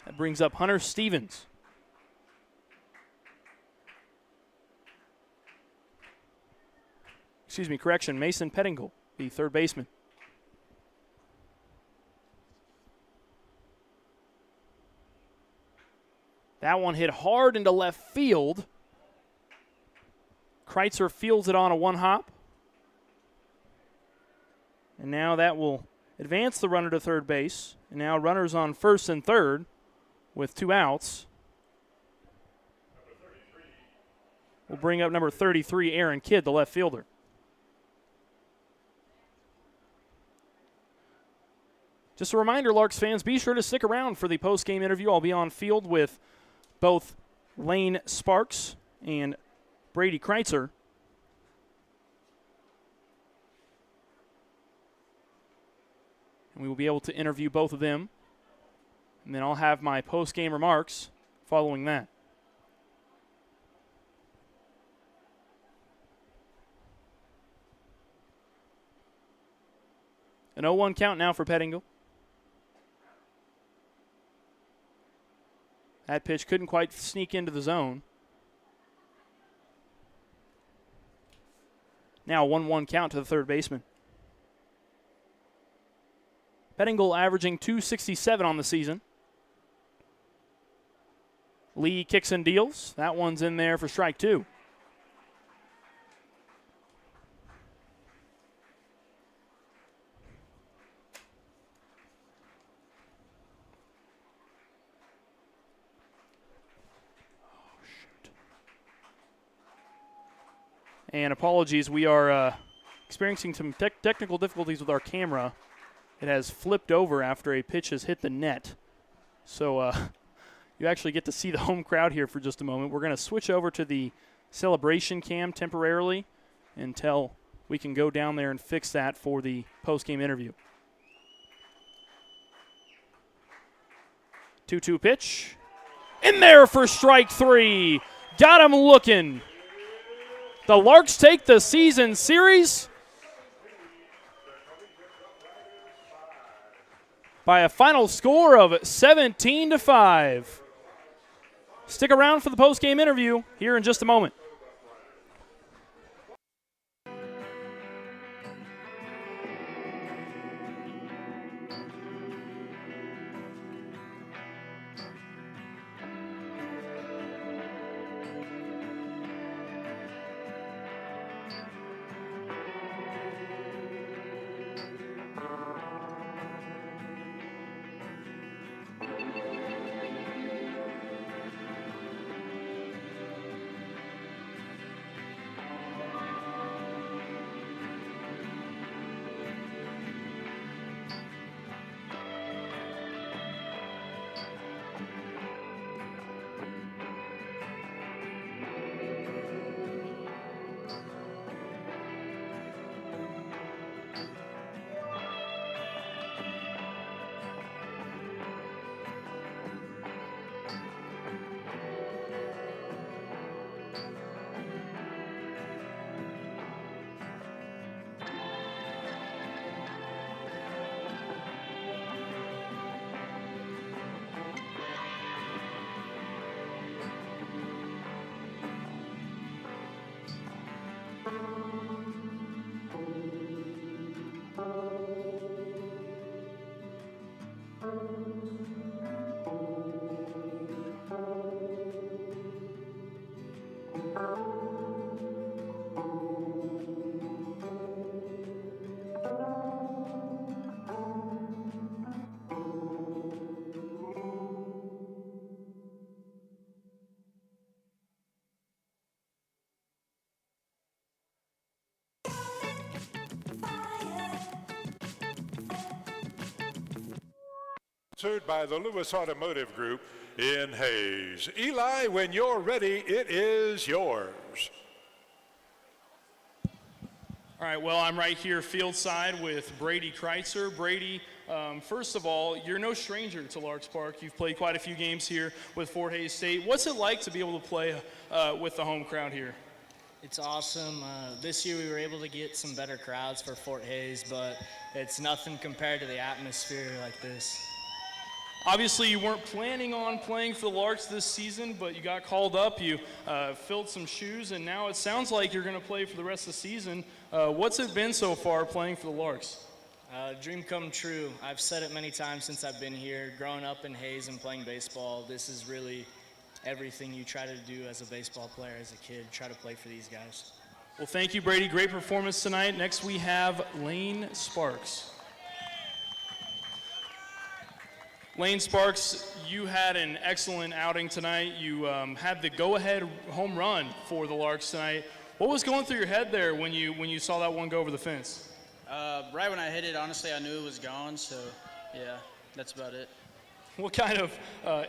Speaker 1: That brings up Hunter Stevens. Mason Pettingill, the third baseman. That one hit hard into left field. Kreitzer fields it on a one-hop. And now that will advance the runner to third base. And now runners on first and third with 2 outs. We'll bring up number 33, Aaron Kidd, the left fielder. Just a reminder, Larks fans, be sure to stick around for the post-game interview. I'll be on field with both Lane Sparks and Brady Kreitzer. And we will be able to interview both of them. And then I'll have my post-game remarks following that. An 0-1 count now for Pettingill. That pitch couldn't quite sneak into the zone. Now a 1-1 count to the third baseman. Pettingill averaging .267 on the season. Lee kicks and deals. That one's in there for strike 2. And apologies, we are experiencing some technical difficulties with our camera. It has flipped over after a pitch has hit the net. So you actually get to see the home crowd here for just a moment. We're going to switch over to the celebration cam temporarily until we can go down there and fix that for the post-game interview. 2-2 pitch. In there for strike 3. Got him looking. The Larks take the season series by a final score of 17-5. Stick around for the post-game interview here in just a moment.
Speaker 2: Sponsored by the Lewis Automotive Group in Hayes. Eli, when you're ready, it is yours.
Speaker 1: All right, well, I'm right here field side with Brady Kreitzer. Brady, first of all, you're no stranger to Larks Park. You've played quite a few games here with Fort Hays State. What's it like to be able to play with the home crowd here?
Speaker 3: It's awesome. This year we were able to get some better crowds for Fort Hays, but it's nothing compared to the atmosphere like this.
Speaker 1: Obviously, you weren't planning on playing for the Larks this season, but you got called up, you filled some shoes, and now it sounds like you're going to play for the rest of the season. What's it been so far playing for the Larks?
Speaker 3: Dream come true. I've said it many times since I've been here. Growing up in Hayes and playing baseball, this is really everything you try to do as a baseball player as a kid, try to play for these guys.
Speaker 1: Well, thank you, Brady. Great performance tonight. Next, we have Lane Sparks. Lane Sparks, you had an excellent outing tonight. You had the go-ahead home run for the Larks tonight. What was going through your head there when you saw that one go over the fence?
Speaker 4: Right when I hit it, honestly, I knew it was gone, so yeah, that's about it.
Speaker 1: What kind of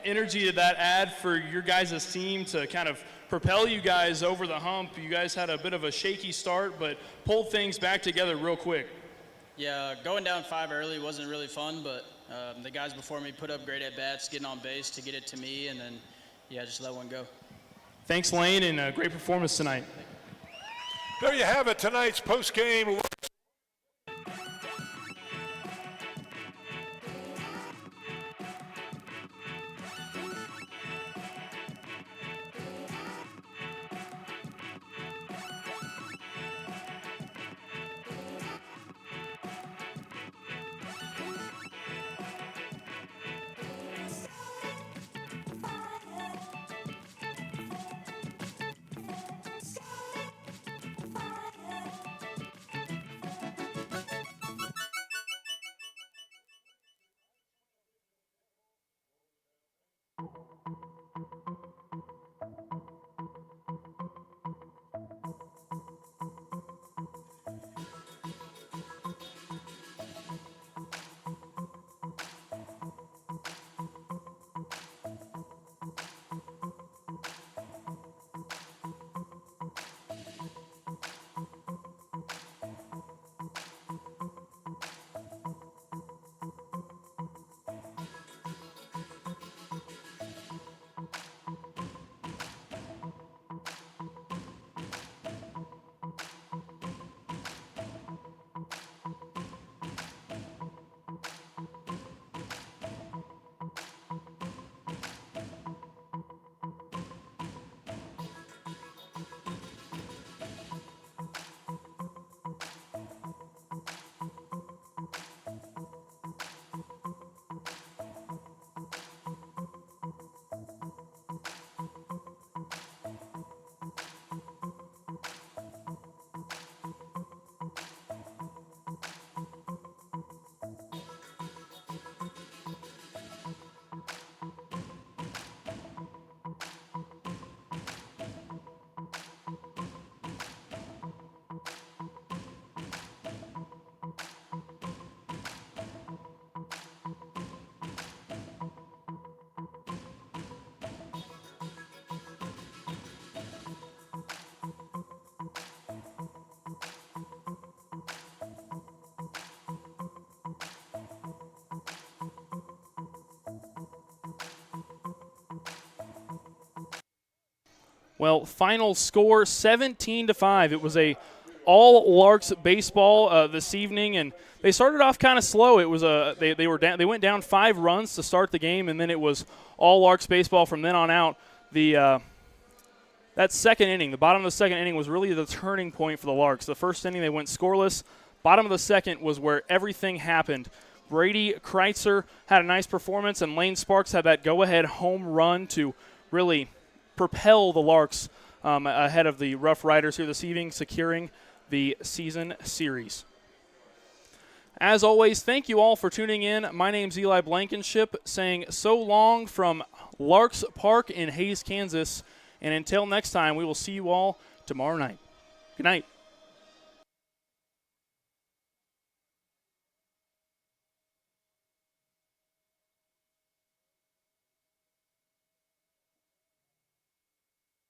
Speaker 1: energy did that add for your guys' team to kind of propel you guys over the hump? You guys had a bit of a shaky start, but pulled things back together real quick.
Speaker 4: Yeah, going down 5 early wasn't really fun, but the guys before me put up great at-bats, getting on base to get it to me, and then, yeah, just let one go.
Speaker 1: Thanks, Lane, and great performance tonight.
Speaker 2: There you have it, tonight's post-game.
Speaker 1: Well, final score 17-5. It was a all Larks baseball this evening, and they started off kind of slow. It was they went down 5 runs to start the game, and then it was all Larks baseball from then on out. That second inning, the bottom of the second inning, was really the turning point for the Larks. The first inning they went scoreless. Bottom of the second was where everything happened. Brady Kreitzer had a nice performance, and Lane Sparks had that go-ahead home run to really propel the Larks ahead of the Roughriders here this evening, securing the season series. As always, thank you all for tuning in. My name's Eli Blankenship, saying so long from Larks Park in Hays, Kansas. And until next time, we will see you all tomorrow night. Good night.